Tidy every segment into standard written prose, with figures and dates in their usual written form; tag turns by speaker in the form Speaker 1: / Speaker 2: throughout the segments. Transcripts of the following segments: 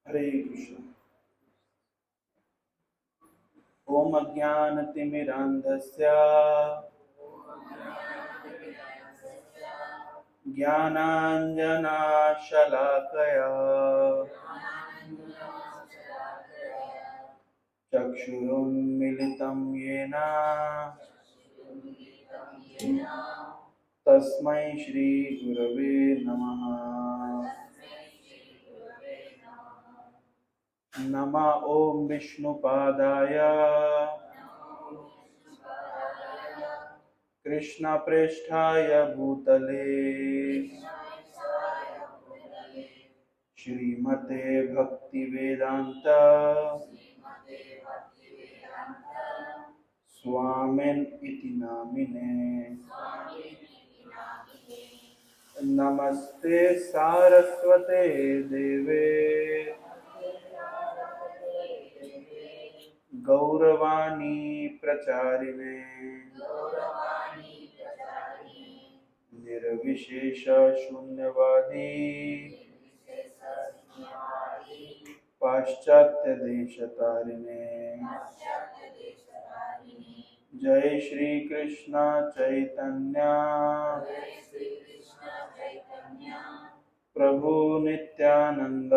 Speaker 1: हरे कृष्ण। ओम अज्ञानतिमिरान्धस्य ज्ञानाञ्जनाशलाकया चक्षुरुन्मिलितं येन तस्मै श्रीगुरवे नमः। नमः ओम विष्णुपादाय कृष्णप्रेष्ठाय भूतले श्रीमते भक्तिवेदांत स्वामिन् इति नामिने। नमस्ते सारस्वते देवे गौरवाणी प्रचारिणे निर्विशेष शून्यवादी पाश्चात्य देशतारिणे। जय श्री कृष्ण चैतन्य प्रभु नित्यानंद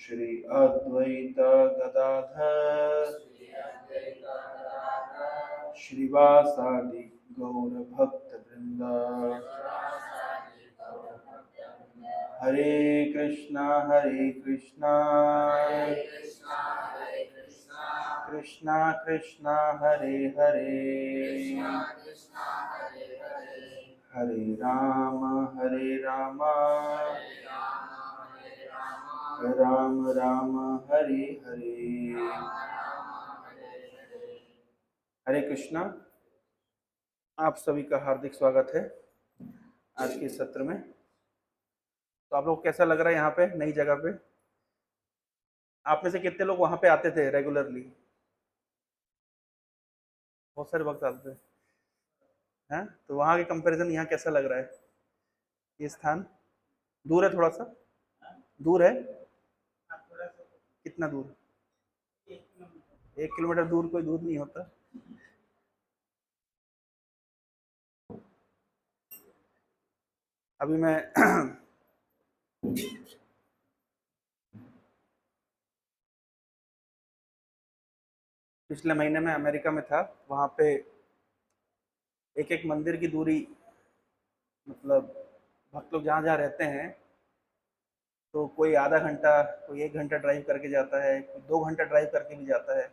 Speaker 1: श्री अद्वैत गदाधर श्रीवासादि गौर भक्त वृंद। हरे कृष्णा कृष्णा कृष्णा हरे हरे हरे राम राम राम हरे हरे। हरे कृष्णा। आप सभी का हार्दिक स्वागत है आज के सत्र में। तो आप लोग कैसा लग रहा है यहाँ पे नई जगह पे? आप में से कितने लोग वहाँ पे आते थे रेगुलरली? बहुत सारे वक्त आते थे हैं। तो वहाँ के कंपैरिजन यहाँ कैसा लग रहा है? ये स्थान दूर है, थोड़ा सा दूर है। कितना दूर? 1 किलोमीटर दूर कोई दूर नहीं होता। अभी मैं पिछले महीने में अमेरिका में था। वहाँ पे एक एक मंदिर की दूरी, मतलब भक्त लोग जहाँ जहाँ रहते हैं तो कोई आधा घंटा, कोई 1 घंटा ड्राइव करके जाता है, कोई 2 घंटा ड्राइव करके भी जाता है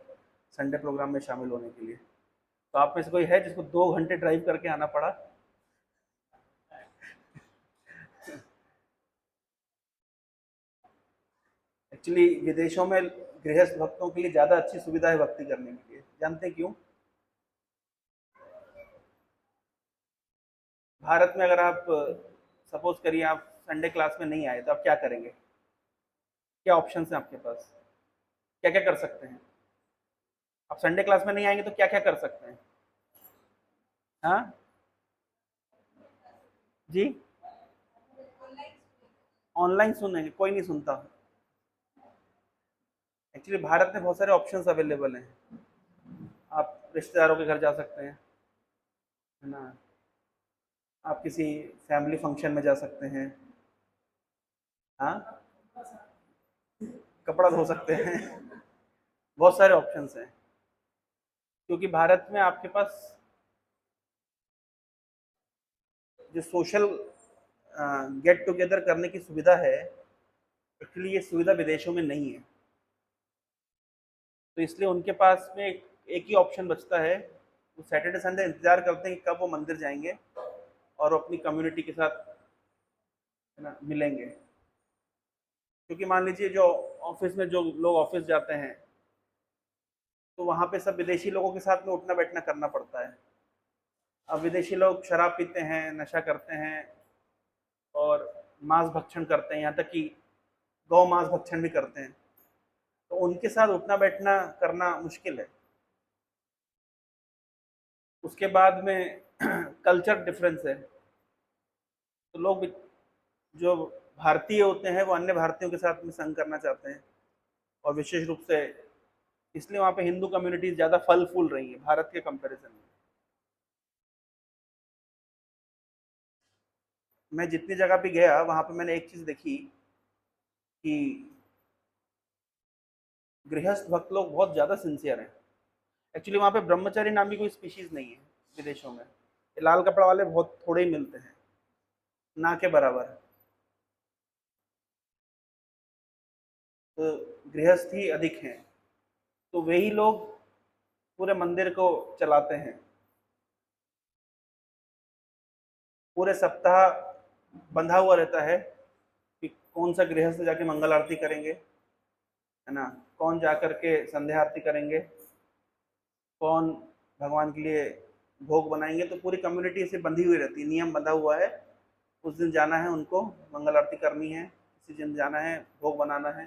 Speaker 1: संडे प्रोग्राम में शामिल होने के लिए। तो आप में से कोई है जिसको 2 घंटे ड्राइव करके आना पड़ा? एक्चुअली विदेशों में गृहस्थ भक्तों के लिए ज़्यादा अच्छी सुविधा है भक्ति करने के लिए। जानते हैं क्यों? भारत में अगर आप सपोज करिए आप संडे क्लास में नहीं आए तो आप क्या करेंगे? क्या ऑप्शन है आपके पास? क्या क्या कर सकते हैं? आप संडे क्लास में नहीं आएंगे तो क्या क्या कर सकते हैं? हाँ जी, ऑनलाइन सुनेंगे, कोई नहीं सुनता। एक्चुअली भारत में बहुत सारे ऑप्शंस अवेलेबल हैं। आप रिश्तेदारों के घर जा सकते हैं, है ना। आप किसी फैमिली फंक्शन में जा सकते हैं। हाँ, कपड़ा धो सकते हैं। बहुत सारे ऑप्शंस हैं क्योंकि भारत में आपके पास जो सोशल गेट टुगेदर करने की सुविधा है, एक्चुअली ये सुविधा विदेशों में नहीं है। तो इसलिए उनके पास में एक ही ऑप्शन बचता है। वो सैटरडे संडे इंतजार करते हैं कि कब वो मंदिर जाएंगे और अपनी कम्युनिटी के साथ, है ना, मिलेंगे। क्योंकि मान लीजिए जो ऑफिस में जो लोग ऑफिस जाते हैं तो वहाँ पे सब विदेशी लोगों के साथ में उठना बैठना करना पड़ता है। अब विदेशी लोग शराब पीते हैं, नशा करते हैं और मांस भक्षण करते हैं, यहाँ तक कि गौ मांस भक्षण भी करते हैं। तो उनके साथ उठना बैठना करना मुश्किल है। उसके बाद में कल्चर डिफरेंस है। तो लोग जो भारतीय होते हैं वो अन्य भारतीयों के साथ में संग करना चाहते हैं, और विशेष रूप से इसलिए वहाँ पे हिंदू कम्युनिटीज ज़्यादा फल फूल रही है भारत के कंपैरिजन में। मैं जितनी जगह पे गया वहाँ पे मैंने एक चीज़ देखी कि गृहस्थ भक्त लोग बहुत ज़्यादा सिंसियर हैं। एक्चुअली वहाँ पे ब्रह्मचारी नाम की कोई स्पीशीज नहीं है विदेशों में। ये लाल कपड़ा वाले बहुत थोड़े ही मिलते हैं, ना के बराबर। तो गृहस्थ ही अधिक हैं, तो वही लोग पूरे मंदिर को चलाते हैं। पूरे सप्ताह बंधा हुआ रहता है कि कौन सा गृहस्थ जाके मंगल आरती करेंगे, है ना, कौन जा करके संध्या आरती करेंगे, कौन भगवान के लिए भोग बनाएंगे। तो पूरी कम्युनिटी ऐसे बंधी हुई रहती है, नियम बंधा हुआ है। उस दिन जाना है उनको, मंगल आरती करनी है, किसी दिन जाना है, भोग बनाना है,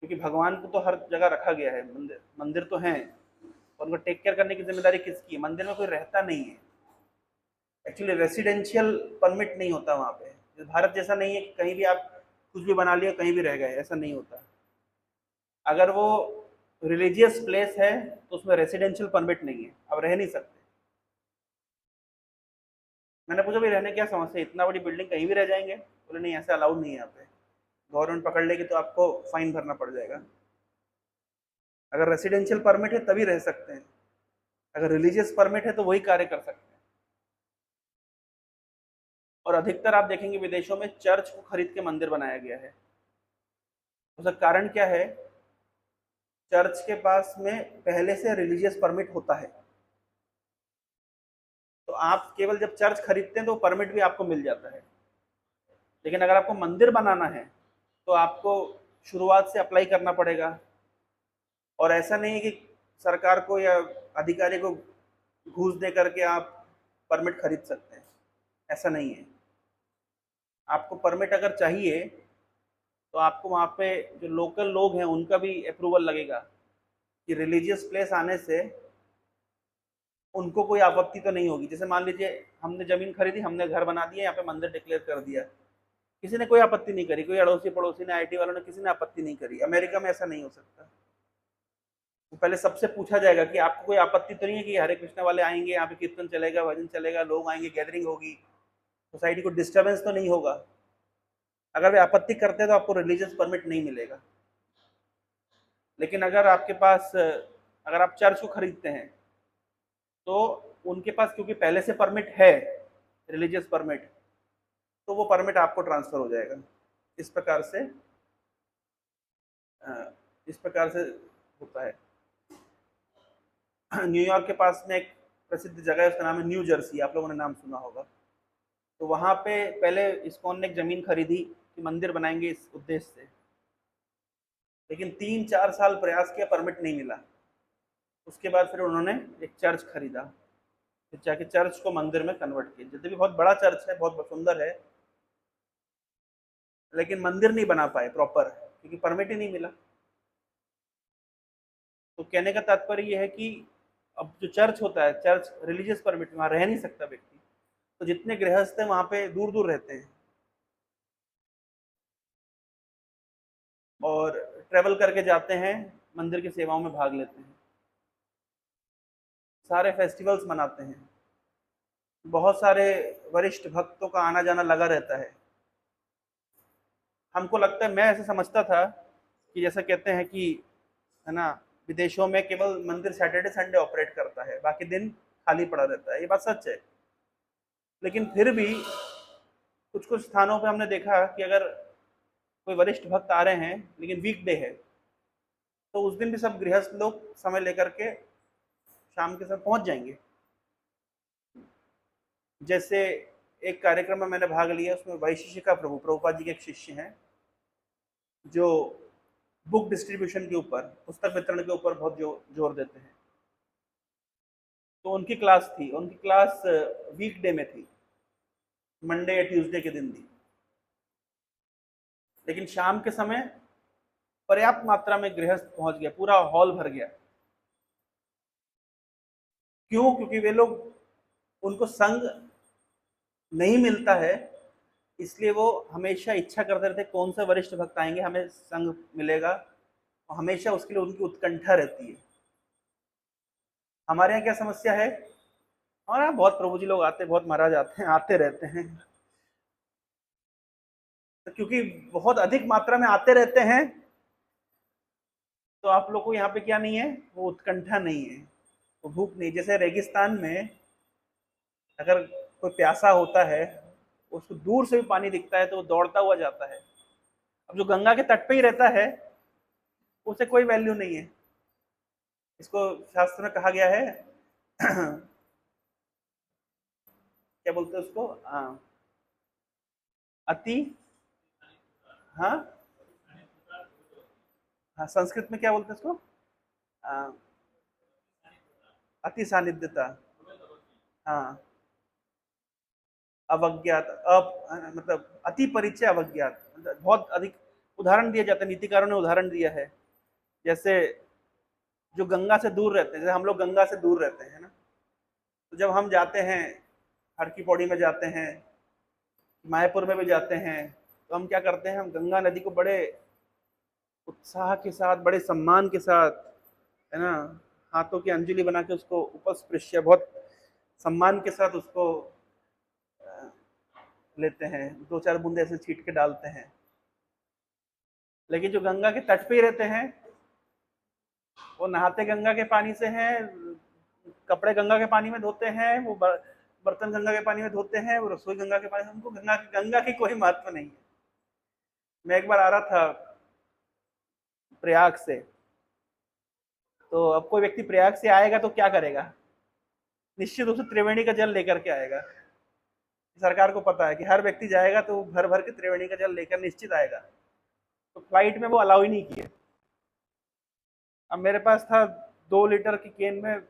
Speaker 1: क्योंकि भगवान को तो हर जगह रखा गया है। मंदिर मंदिर तो हैं, और उनको टेक केयर करने की जिम्मेदारी किसकी है? मंदिर में कोई रहता नहीं है। एक्चुअली रेसिडेंशियल परमिट नहीं होता वहाँ पे। भारत जैसा नहीं है कि कहीं भी आप कुछ भी बना लिया कहीं भी रह गए, ऐसा नहीं होता। अगर वो रिलीजियस प्लेस है तो उसमें रेसिडेंशियल परमिट नहीं है, आप रह नहीं सकते। मैंने पूछा भाई रहने क्या समस्या है, इतना बड़ी बिल्डिंग कहीं भी रह जाएंगे? बोले नहीं, ऐसा अलाउड नहीं है यहाँ पे, गवर्नमेंट पकड़ लेगी तो आपको फाइन भरना पड़ जाएगा। अगर रेसिडेंशियल परमिट है तभी रह सकते हैं, अगर रिलीजियस परमिट है तो वही कार्य कर सकते हैं। और अधिकतर आप देखेंगे विदेशों में चर्च को खरीद के मंदिर बनाया गया है। उसका कारण क्या है? चर्च के पास में पहले से रिलीजियस परमिट होता है, तो आप केवल जब चर्च खरीदते हैं तो परमिट भी आपको मिल जाता है। लेकिन अगर आपको मंदिर बनाना है तो आपको शुरुआत से अप्लाई करना पड़ेगा। और ऐसा नहीं है कि सरकार को या अधिकारी को घूस दे करके आप परमिट खरीद सकते हैं, ऐसा नहीं है। आपको परमिट अगर चाहिए तो आपको वहाँ पे जो लोकल लोग हैं उनका भी अप्रूवल लगेगा कि रिलीजियस प्लेस आने से उनको कोई आपत्ति तो नहीं होगी। जैसे मान लीजिए हमने ज़मीन खरीदी, हमने घर बना दिया, यहाँ पे मंदिर डिक्लेयर कर दिया, किसी ने कोई आपत्ति नहीं करी, कोई अड़ोसी पड़ोसी ने, आईटी वालों ने, किसी ने आपत्ति नहीं करी। अमेरिका में ऐसा नहीं हो सकता। तो पहले सबसे पूछा जाएगा कि आपको कोई आपत्ति तो नहीं है कि हरे कृष्णा वाले आएंगे, यहाँ पे कीर्तन चलेगा, भजन चलेगा, लोग आएंगे, गैदरिंग होगी, सोसाइटी को डिस्टर्बेंस तो नहीं होगा। अगर वे आपत्ति करते हैं तो आपको रिलीजियस परमिट नहीं मिलेगा। लेकिन अगर आपके पास, अगर आप चर्च को खरीदते हैं तो उनके पास क्योंकि पहले से परमिट है, रिलीजियस परमिट, तो वो परमिट आपको ट्रांसफर हो जाएगा। इस प्रकार से इस प्रकार से होता है। न्यूयॉर्क के पास में एक प्रसिद्ध जगह है, उसका नाम है न्यू जर्सी, आप लोगों ने नाम सुना होगा। तो वहाँ पे पहले इस्कॉन ने एक ज़मीन खरीदी कि मंदिर बनाएंगे इस उद्देश्य से, लेकिन 3-4 साल प्रयास किया, परमिट नहीं मिला। उसके बाद फिर उन्होंने एक चर्च खरीदा, फिर जाके चर्च को मंदिर में कन्वर्ट किया। जैसे भी बहुत बड़ा चर्च है, बहुत सुंदर है, लेकिन मंदिर नहीं बना पाए प्रॉपर, क्योंकि परमिट ही नहीं मिला। तो कहने का तात्पर्य यह है कि अब जो चर्च होता है, चर्च रिलीजियस परमिट, वहाँ रह नहीं सकता व्यक्ति। तो जितने गृहस्थ हैं वहाँ पे दूर दूर रहते हैं और ट्रेवल करके जाते हैं, मंदिर की सेवाओं में भाग लेते हैं, सारे फेस्टिवल्स मनाते हैं। बहुत सारे वरिष्ठ भक्तों का आना जाना लगा रहता है। हमको लगता है, मैं ऐसे समझता था कि जैसा कहते हैं कि, है ना, विदेशों में केवल मंदिर सैटरडे संडे ऑपरेट करता है, बाकी दिन खाली पड़ा रहता है। ये बात सच है, लेकिन फिर भी कुछ कुछ स्थानों पे हमने देखा कि अगर कोई वरिष्ठ भक्त आ रहे हैं लेकिन वीकडे है, तो उस दिन भी सब गृहस्थ लोग समय लेकर के शाम के समय पहुंच जाएंगे। जैसे एक कार्यक्रम में मैंने भाग लिया, उसमें वैशिष्टिका प्रभु, प्रभुपाद जी के एक शिष्य हैं जो बुक डिस्ट्रीब्यूशन के ऊपर, पुस्तक वितरण के ऊपर बहुत जोर देते हैं। तो उनकी क्लास थी, उनकी क्लास वीकडे में थी, मंडे या ट्यूसडे के दिन थी, लेकिन शाम के समय पर्याप्त मात्रा में गृहस्थ पहुंच गया, पूरा हॉल भर गया। क्यों? क्योंकि वे लोग, उनको संग नहीं मिलता है, इसलिए वो हमेशा इच्छा करते रहते कौन सा वरिष्ठ भक्त आएंगे, हमें संग मिलेगा, और हमेशा उसके लिए उनकी उत्कंठा रहती है। हमारे यहाँ क्या समस्या है, हमारे यहाँ बहुत प्रभु जी लोग आते, बहुत महाराज आते हैं, आते रहते हैं, तो क्योंकि बहुत अधिक मात्रा में आते रहते हैं, तो आप लोग को यहाँ पे क्या नहीं है, वो उत्कंठा नहीं है, वो भूख नहीं। जैसे रेगिस्तान में अगर कोई प्यासा होता है, उसको दूर से भी पानी दिखता है तो वो दौड़ता हुआ जाता है। अब जो गंगा के तट पे ही रहता है, उसे कोई वैल्यू नहीं है। इसको शास्त्र में कहा गया है क्या बोलते हैं उसको, अति, हाँ हाँ, संस्कृत में क्या बोलते हैं उसको, आ, अति सानिध्यता, हाँ, अवज्ञात, मतलब अति परिचय अवज्ञात, मतलब बहुत अधिक। उदाहरण दिया जाता है, नीतिकारों ने उदाहरण दिया है, जैसे जो गंगा से दूर रहते हैं, जैसे हम लोग गंगा से दूर रहते हैं ना, तो जब हम जाते हैं, हर की पौड़ी में जाते हैं, मायापुर में भी जाते हैं, तो हम क्या करते हैं, हम गंगा नदी को बड़े उत्साह के साथ, बड़े सम्मान के साथ, है ना, हाथों की अंजलि बना के उसको उपस्पृश्य, बहुत सम्मान के साथ उसको लेते हैं, दो चार बूंदे ऐसे छीट के डालते हैं। लेकिन जो गंगा के तट पे ही रहते हैं, वो नहाते गंगा के पानी से हैं, कपड़े गंगा के पानी में धोते हैं, वो बर्तन गंगा के पानी में धोते हैं, वो रसोई गंगा के पानी में, उनको गंगा की कोई महत्व नहीं है। मैं एक बार आ रहा था प्रयाग से, तो अब कोई व्यक्ति प्रयाग से आएगा तो क्या करेगा, निश्चित रूप से त्रिवेणी का जल लेकर के आएगा। सरकार को पता है कि हर व्यक्ति जाएगा तो भर भर के त्रिवेणी का जल लेकर निश्चित आएगा, तो फ्लाइट में वो अलाउ ही नहीं किए। अब मेरे पास था 2 लीटर की केन में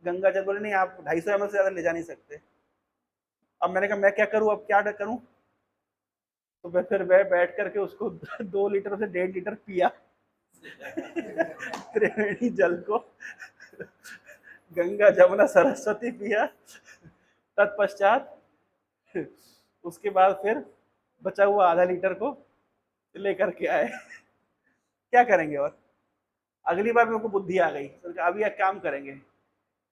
Speaker 1: गंगा जल, बोले नहीं आप 250 ml से ज्यादा ले जा नहीं सकते। अब मैंने कहा मैं क्या करूं, अब क्या करूं, तो मैं फिर बैठ करके उसको 2 लीटर से 1.5 लीटर पिया त्रिवेणी जल को, गंगा जमुना सरस्वती पिया, तत्पश्चात उसके बाद फिर बचा हुआ आधा लीटर को लेकर के आए। क्या करेंगे, और अगली बार मेरे को बुद्धि आ गई, तो अभी एक काम करेंगे,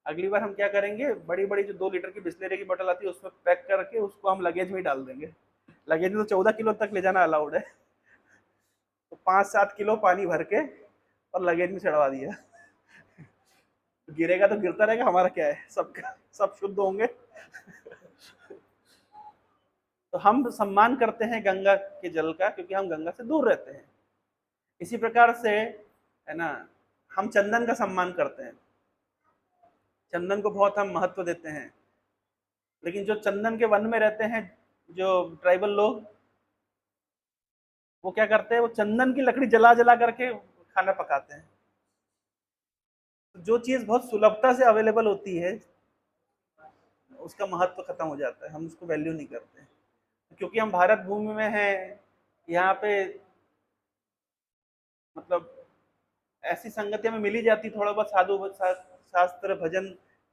Speaker 1: अगली बार हम क्या करेंगे, बड़ी बड़ी जो 2 लीटर की बिस्लेरी की बोतल आती है उसमें पैक करके उसको हम लगेज में ही डाल देंगे। लगेज में तो 14 किलो तक ले जाना अलाउड है, तो 5-7 किलो पानी भर के और लगेज में चढ़वा दिया। गिरेगा तो गिरता रहेगा, हमारा क्या है, सबका सब शुद्ध होंगे। तो हम सम्मान करते हैं गंगा के जल का, क्योंकि हम गंगा से दूर रहते हैं। इसी प्रकार से, है ना, हम चंदन का सम्मान करते हैं, चंदन को बहुत हम महत्व देते हैं। लेकिन जो चंदन के वन में रहते हैं, जो ट्राइबल लोग, वो क्या करते हैं, वो चंदन की लकड़ी जला जला करके खाना पकाते हैं। जो चीज बहुत सुलभता से अवेलेबल होती है, उसका महत्व खत्म हो जाता है, हम उसको वैल्यू नहीं करते। क्योंकि हम भारत भूमि में हैं, यहाँ पे मतलब ऐसी संगति हमें मिली जाती, थोड़ा बहुत साधु शास्त्र भजन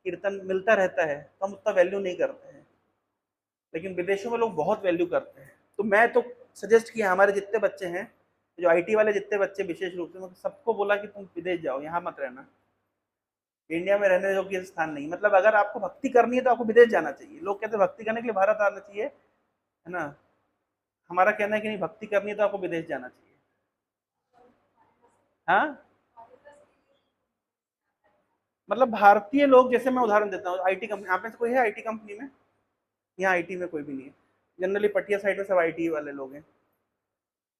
Speaker 1: कीर्तन मिलता रहता है, तो हम उतना वैल्यू नहीं करते हैं। लेकिन विदेशों में लोग बहुत वैल्यू करते हैं। तो मैं तो सजेस्ट किया, हमारे जितने बच्चे हैं, जो आईटी वाले जितने बच्चे, विशेष रूप से मैं सबको बोला कि तुम विदेश जाओ, यहाँ मत रहना, इंडिया में रहने योग्य स्थान नहीं। मतलब अगर आपको भक्ति करनी है तो आपको विदेश जाना चाहिए। लोग कहते हैं भक्ति करने के लिए भारत आना चाहिए, है ना, हमारा कहना है कि नहीं, भक्ति करनी है तो आपको विदेश जाना चाहिए। हाँ, मतलब भारतीय लोग, जैसे मैं उदाहरण देता हूँ, आईटी कंपनी, आप में से कोई है आईटी कंपनी में? यहाँ आईटी में कोई भी नहीं है, जनरली पटिया साइड में सब आईटी वाले लोग हैं।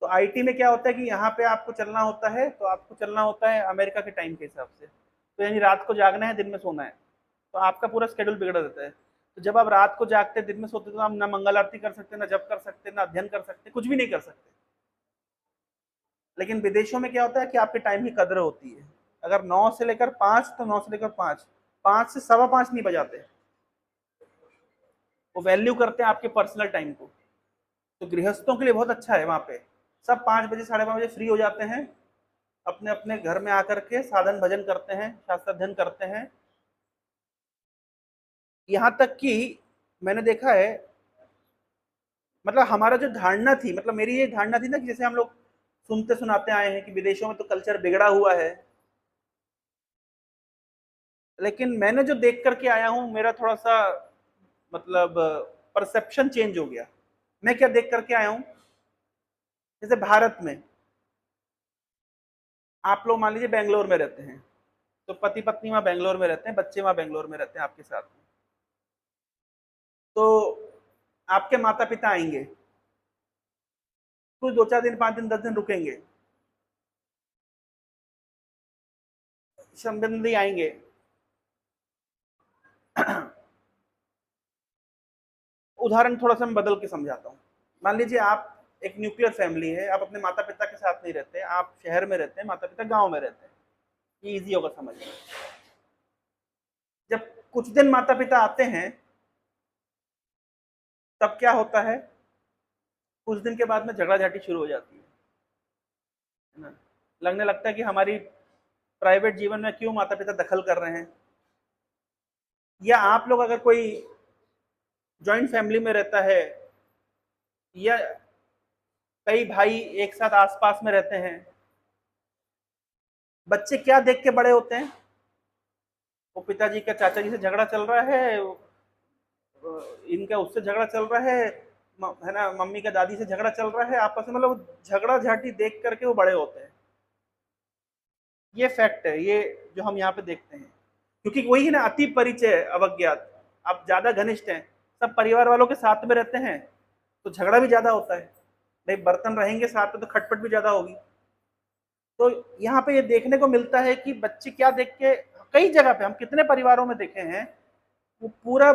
Speaker 1: तो आईटी में क्या होता है कि यहाँ पे आपको चलना होता है, तो आपको चलना होता है अमेरिका के टाइम के हिसाब से, तो यानी रात को जागना है, दिन में सोना है, तो आपका पूरा शेड्यूल बिगड़ जाता है। तो जब आप रात को जागते, दिन में सोते, तो आप ना मंगल आरती कर सकते, ना जप कर सकते, ना अध्ययन कर सकते, कुछ भी नहीं कर सकते। लेकिन विदेशों में क्या होता है कि आपके टाइम की कदर होती है। अगर 9 से लेकर 5, तो 9 से लेकर 5, 5 से 5:15 नहीं बजाते, वो वैल्यू करते हैं आपके पर्सनल टाइम को। तो गृहस्थों के लिए बहुत अच्छा है, वहां पे सब 5 बजे 5:30 बजे फ्री हो जाते हैं, अपने अपने घर में आकर के साधन भजन करते हैं, शास्त्र अध्ययन करते हैं। यहाँ तक कि मैंने देखा है मतलब हमारा जो धारणा थी, मतलब मेरी ये धारणा थी ना कि जैसे हम लोग सुनते सुनाते आए हैं कि विदेशों में तो कल्चर बिगड़ा हुआ है, लेकिन मैंने जो देख करके आया हूँ मेरा थोड़ा सा मतलब परसेप्शन चेंज हो गया। मैं क्या देख करके आया हूँ, जैसे भारत में आप लोग मान लीजिए बेंगलोर में रहते हैं, तो पति पत्नी वहां बेंगलोर में रहते हैं, बच्चे वहां बेंगलोर में रहते हैं आपके साथ में, तो आपके माता पिता आएंगे, कुछ 2 4 दिन 5 दिन 10 दिन रुकेंगे, संबंधी आएंगे। उदाहरण थोड़ा सा मैं बदल के समझाता हूँ। मान लीजिए आप एक न्यूक्लियर फैमिली है, आप अपने माता पिता के साथ नहीं रहते, आप शहर में रहते हैं, माता पिता गांव में रहते हैं, ये इजी होगा समझना। जब कुछ दिन माता पिता आते हैं, तब क्या होता है, कुछ दिन के बाद में झगड़ा झाटी शुरू हो जाती है ना। लगने लगता है कि हमारी प्राइवेट जीवन में क्यों माता पिता दखल कर रहे हैं। या आप लोग अगर कोई जॉइंट फैमिली में रहता है, या कई भाई एक साथ आसपास में रहते हैं, बच्चे क्या देख के बड़े होते हैं, वो पिताजी का चाचा जी से झगड़ा चल रहा है, इनका उससे झगड़ा चल रहा है ना, मम्मी का दादी से झगड़ा चल रहा है आपस में, मतलब झगड़ा झाटी देख करके वो बड़े होते हैं। ये फैक्ट है, ये जो हम यहाँ पे देखते हैं, क्योंकि वही है ना, अति परिचय अवज्ञात। आप ज्यादा घनिष्ठ हैं, सब परिवार वालों के साथ में रहते हैं, तो झगड़ा भी ज्यादा होता है। भाई बर्तन रहेंगे साथ में तो खटपट भी ज्यादा होगी। तो यहाँ पे ये देखने को मिलता है कि बच्चे क्या देख के, कई जगह पे हम कितने परिवारों में देखे हैं, वो पूरा,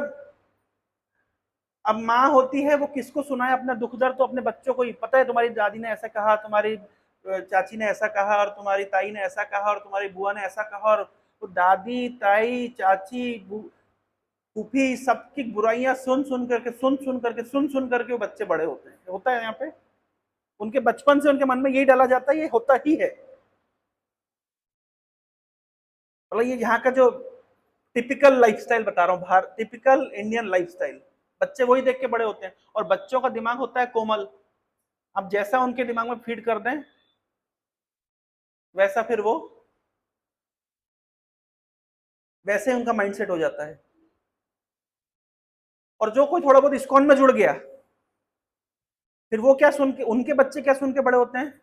Speaker 1: अब माँ होती है वो किसको सुनाए अपना दुख दर्द, तो अपने बच्चों को ही पता है, तुम्हारी दादी ने ऐसा कहा, तुम्हारी चाची ने ऐसा कहा, और तुम्हारी ताई ने ऐसा कहा, और तुम्हारी बुआ ने ऐसा कहा, और वो दादी ताई चाची फूफी सबकी बुराइयां सुन सुन करके वो बच्चे बड़े होते हैं। होता है यहाँ पे, उनके बचपन से उनके मन में यही डाला जाता है, ये होता ही है। मतलब ये यहाँ का जो टिपिकल लाइफस्टाइल बता रहा हूँ, टिपिकल इंडियन लाइफस्टाइल, बच्चे वही देख के बड़े होते हैं। और बच्चों का दिमाग होता है कोमल, आप जैसा उनके दिमाग में फीड कर दें, वैसा फिर वो, वैसे उनका माइंडसेट हो जाता है। और जो कोई थोड़ा बहुत इस्कॉन में जुड़ गया, फिर वो क्या सुन के, उनके बच्चे क्या सुन के बड़े होते हैं,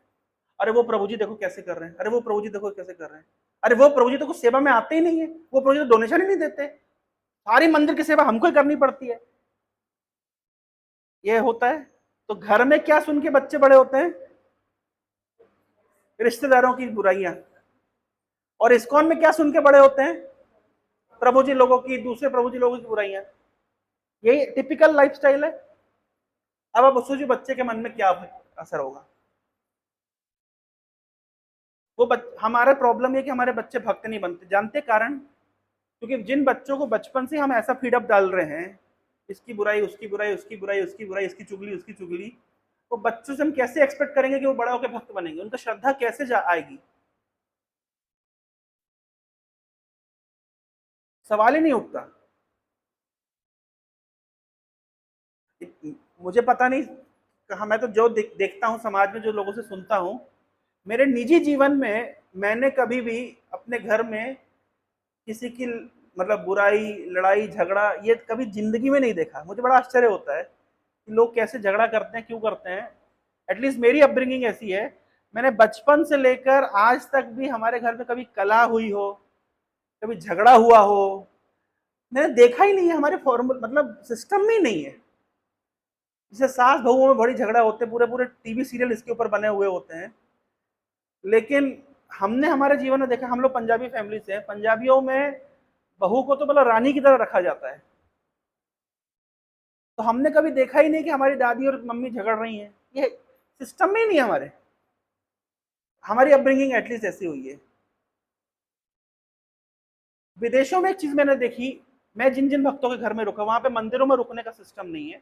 Speaker 1: अरे वो प्रभु जी देखो कैसे कर रहे हैं, अरे वो प्रभु जी देखो कैसे कर रहे हैं, अरे वो प्रभु जी तो कुछ सेवा में आते ही नहीं है, वो प्रभु जी तो डोनेशन ही नहीं देते, सारी मंदिर की सेवा हमको ही करनी पड़ती है। ये होता है। तो घर में क्या सुन के बच्चे बड़े होते हैं, रिश्तेदारों की बुराइयां। और इस्कॉन में क्या सुन के बड़े होते हैं, प्रभु जी लोगों की, दूसरे प्रभु जी लोगों की बुराइयां। यही टिपिकल लाइफस्टाइल है। अब आप सोचिए बच्चे के मन में क्या असर होगा। हमारा प्रॉब्लम ये कि हमारे बच्चे भक्त नहीं बनते, जानते कारण, क्योंकि जिन बच्चों को बचपन से हम ऐसा फीडअप डाल रहे हैं, इसकी बुराई उसकी बुराई उसकी बुराई उसकी बुराई, इसकी चुगली उसकी चुगली, तो बच्चों से हम कैसे एक्सपेक्ट करेंगे कि वो बड़ा होकर भक्त बनेंगे, उनका श्रद्धा कैसे आएगी, सवाल ही नहीं उठता। मुझे पता नहीं कहा, मैं तो जो देखता हूँ समाज में, जो लोगों से सुनता हूँ, मेरे निजी जीवन में मैंने कभी भी अपने घर में किसी की मतलब बुराई लड़ाई झगड़ा ये कभी जिंदगी में नहीं देखा। मुझे बड़ा आश्चर्य होता है कि लोग कैसे झगड़ा करते हैं, क्यों करते हैं। एटलीस्ट मेरी अपब्रिंगिंग ऐसी है, मैंने बचपन से लेकर आज तक भी हमारे घर में कभी कलह हुई हो, कभी झगड़ा हुआ हो, मैंने देखा ही नहीं है। हमारे फॉर्मल मतलब सिस्टम में ही नहीं है। जैसे सास बहुओं में बड़ी झगड़ा होते हैं, पूरे पूरे टीवी सीरियल इसके ऊपर बने हुए होते हैं, लेकिन हमने हमारे जीवन में देखा, हम लोग पंजाबी फैमिली से हैं, पंजाबियों में बहू को तो मतलब रानी की तरह रखा जाता है। तो हमने कभी देखा ही नहीं कि हमारी दादी और मम्मी झगड़ रही हैं, ये सिस्टम में ही नहीं है हमारे। हमारी अपब्रिंगिंग एटलीस्ट ऐसी हुई है। विदेशों में एक चीज मैंने देखी, मैं जिन जिन भक्तों के घर में रुका, वहां पे मंदिरों में रुकने का सिस्टम नहीं है।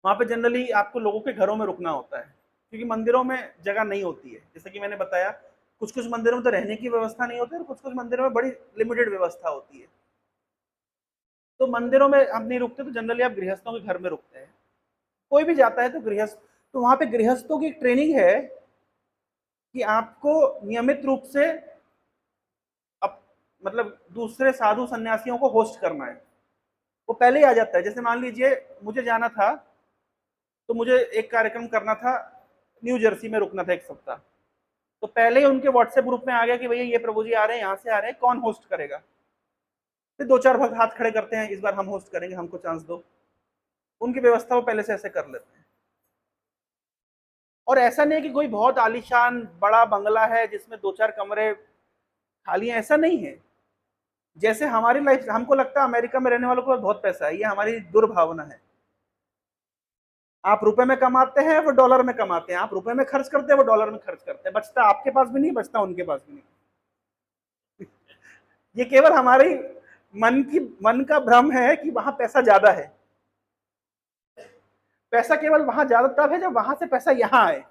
Speaker 1: वहां पे जनरली आपको लोगों के घरों में रुकना होता है, क्योंकि मंदिरों में जगह नहीं होती है। जैसे कि मैंने बताया, कुछ कुछ मंदिरों में तो रहने की व्यवस्था नहीं होती, और कुछ कुछ मंदिरों में बड़ी लिमिटेड व्यवस्था होती है। तो मंदिरों में हम नहीं रुकते, तो जनरली आप गृहस्थों के घर में रुकते हैं। कोई भी जाता है तो गृहस्थ, तो वहां पे गृहस्थों की ट्रेनिंग है कि आपको नियमित रूप से अप, मतलब दूसरे साधु सन्यासियों को होस्ट करना है। वो पहले ही आ जाता है। जैसे मान लीजिए मुझे जाना था, तो मुझे एक कार्यक्रम करना था, न्यू जर्सी में रुकना था 1 सप्ताह। तो पहले ही उनके व्हाट्सएप ग्रुप में आ गया कि भैया ये प्रभु जी आ रहे हैं, यहाँ से आ रहे हैं, कौन होस्ट करेगा। फिर 2-4 भक्त हाथ खड़े करते हैं, इस बार हम होस्ट करेंगे, हमको चांस दो। उनकी व्यवस्था वो पहले से ऐसे कर लेते हैं। और ऐसा नहीं है कि कोई बहुत आलीशान बड़ा बंगला है जिसमें 2-4 कमरे खाली हैं, ऐसा नहीं है। जैसे हमारी लाइफ, हमको लगता है अमेरिका में रहने वालों को बहुत पैसा है, ये हमारी दुर्भावना है। आप रुपए में कमाते हैं, वो डॉलर में कमाते हैं, आप रुपए में खर्च करते हैं, वो डॉलर में खर्च करते हैं, बचता आपके पास भी नहीं, बचता उनके पास भी नहीं। ये केवल हमारी मन का भ्रम है कि वहां पैसा ज्यादा है। पैसा केवल वहां ज्यादा तब है जब वहां से पैसा यहां आए।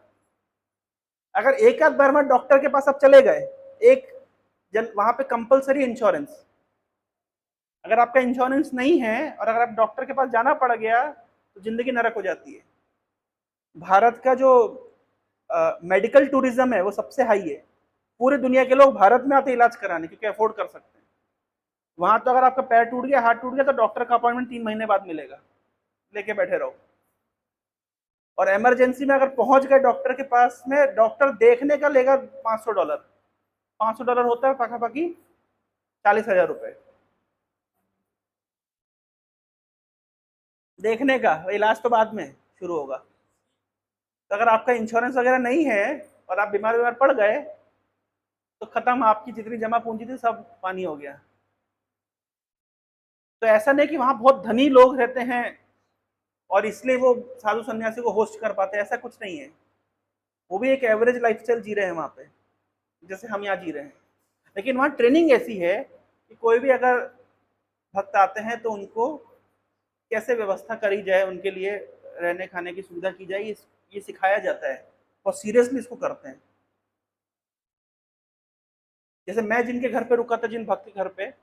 Speaker 1: अगर एक आध बार में डॉक्टर के पास आप चले गए, एक वहां पे कंपलसरी इंश्योरेंस, अगर आपका इंश्योरेंस नहीं है और अगर आप डॉक्टर के पास जाना पड़ गया तो जिंदगी नरक हो जाती है। भारत का जो मेडिकल टूरिज्म है वो सबसे हाई है। पूरी दुनिया के लोग भारत में आते इलाज कराने क्योंकि अफोर्ड कर सकते हैं। वहां तो अगर आपका पैर टूट गया, हाथ टूट गया, तो डॉक्टर का अपॉइंटमेंट 3 महीने बाद मिलेगा, लेके बैठे रहो। और इमरजेंसी में अगर पहुंच गए डॉक्टर के पास में, डॉक्टर देखने का लेगा $500। $500 होता है पाखापाखी 40,000 रुपए देखने का। इलाज तो बाद में शुरू होगा। तो अगर आपका इंश्योरेंस वगैरह नहीं है और आप बीमार पड़ गए तो खत्म, आपकी जितनी जमा पूंजी थी सब पानी हो गया। तो ऐसा नहीं कि वहां बहुत धनी लोग रहते हैं और इसलिए वो साधु सन्यासी को होस्ट कर पाते हैं, ऐसा कुछ नहीं है। वो भी एक एवरेज लाइफस्टाइल जी रहे हैं वहां पे, जैसे हम यहाँ जी रहे हैं। लेकिन वहाँ ट्रेनिंग ऐसी है कि कोई भी अगर भक्त आते हैं तो उनको कैसे व्यवस्था करी जाए, उनके लिए रहने खाने की सुविधा की जाए, ये सिखाया जाता है और सीरियसली इसको करते हैं। जैसे मैं जिनके घर पे रुका था, जिन भक्त के घर पे,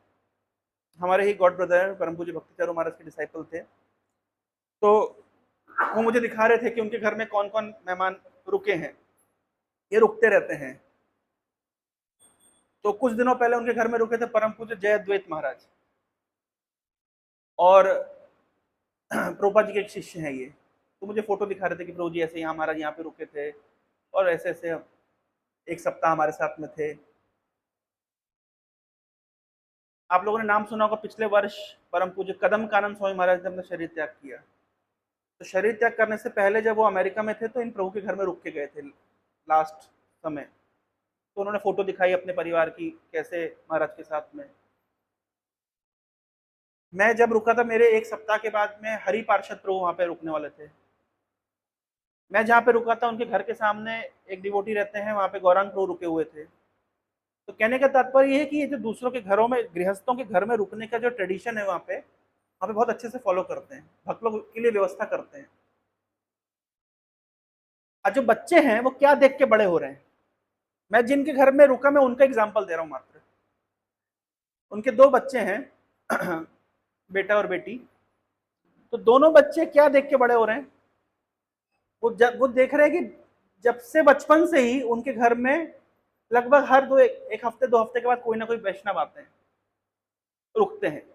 Speaker 1: हमारे ही गॉड ब्रदर परम पूज्य भक्ति चारू महाराज के डिसाइपल थे, तो वो मुझे दिखा रहे थे कि उनके घर में कौन कौन मेहमान रुके हैं। ये रुकते रहते हैं। तो कुछ दिनों पहले उनके घर में रुके थे परम पूज्य जयद्वैत महाराज, और प्रभुपाद जी के एक शिष्य हैं ये। तो मुझे फोटो दिखा रहे थे कि प्रभु जी ऐसे यहाँ महाराज यहाँ पे रुके थे और ऐसे ऐसे 1 सप्ताह हमारे साथ में थे। आप लोगों ने नाम सुना होगा, पिछले वर्ष परम पूज्य कदम कानन स्वामी महाराज ने अपना शरीर त्याग किया। तो शरीर त्याग करने से पहले जब वो अमेरिका में थे तो इन प्रभु के घर में रुक के गए थे लास्ट समय। तो उन्होंने फोटो दिखाई अपने परिवार की, कैसे महाराज के साथ में। मैं जब रुका था, मेरे 1 सप्ताह के बाद में हरि पार्षद प्रभु वहां पे रुकने वाले थे। मैं जहाँ पे रुका था उनके घर के सामने एक डिवोटी रहते हैं, वहां पे गौरांग प्रभु रुके हुए थे। तो कहने का तात्पर्य ये है कि ये जो दूसरों के घरों में, गृहस्थों के घर में रुकने का जो ट्रेडिशन है वहाँ पे बहुत अच्छे से फॉलो करते हैं, भक्त लोग के लिए व्यवस्था करते हैं। और जो बच्चे हैं वो क्या देख के बड़े हो रहे हैं। मैं जिनके घर में रुका, मैं उनका एग्जाम्पल दे रहा हूँ मात्र। उनके 2 बच्चे हैं बेटा और बेटी। तो दोनों बच्चे क्या देख के बड़े हो रहे हैं, वो देख रहे हैं कि जब से बचपन से ही उनके घर में लगभग हर एक हफ्ते 2 हफ्ते के बाद कोई ना कोई वैष्णव आते हैं, रुकते हैं।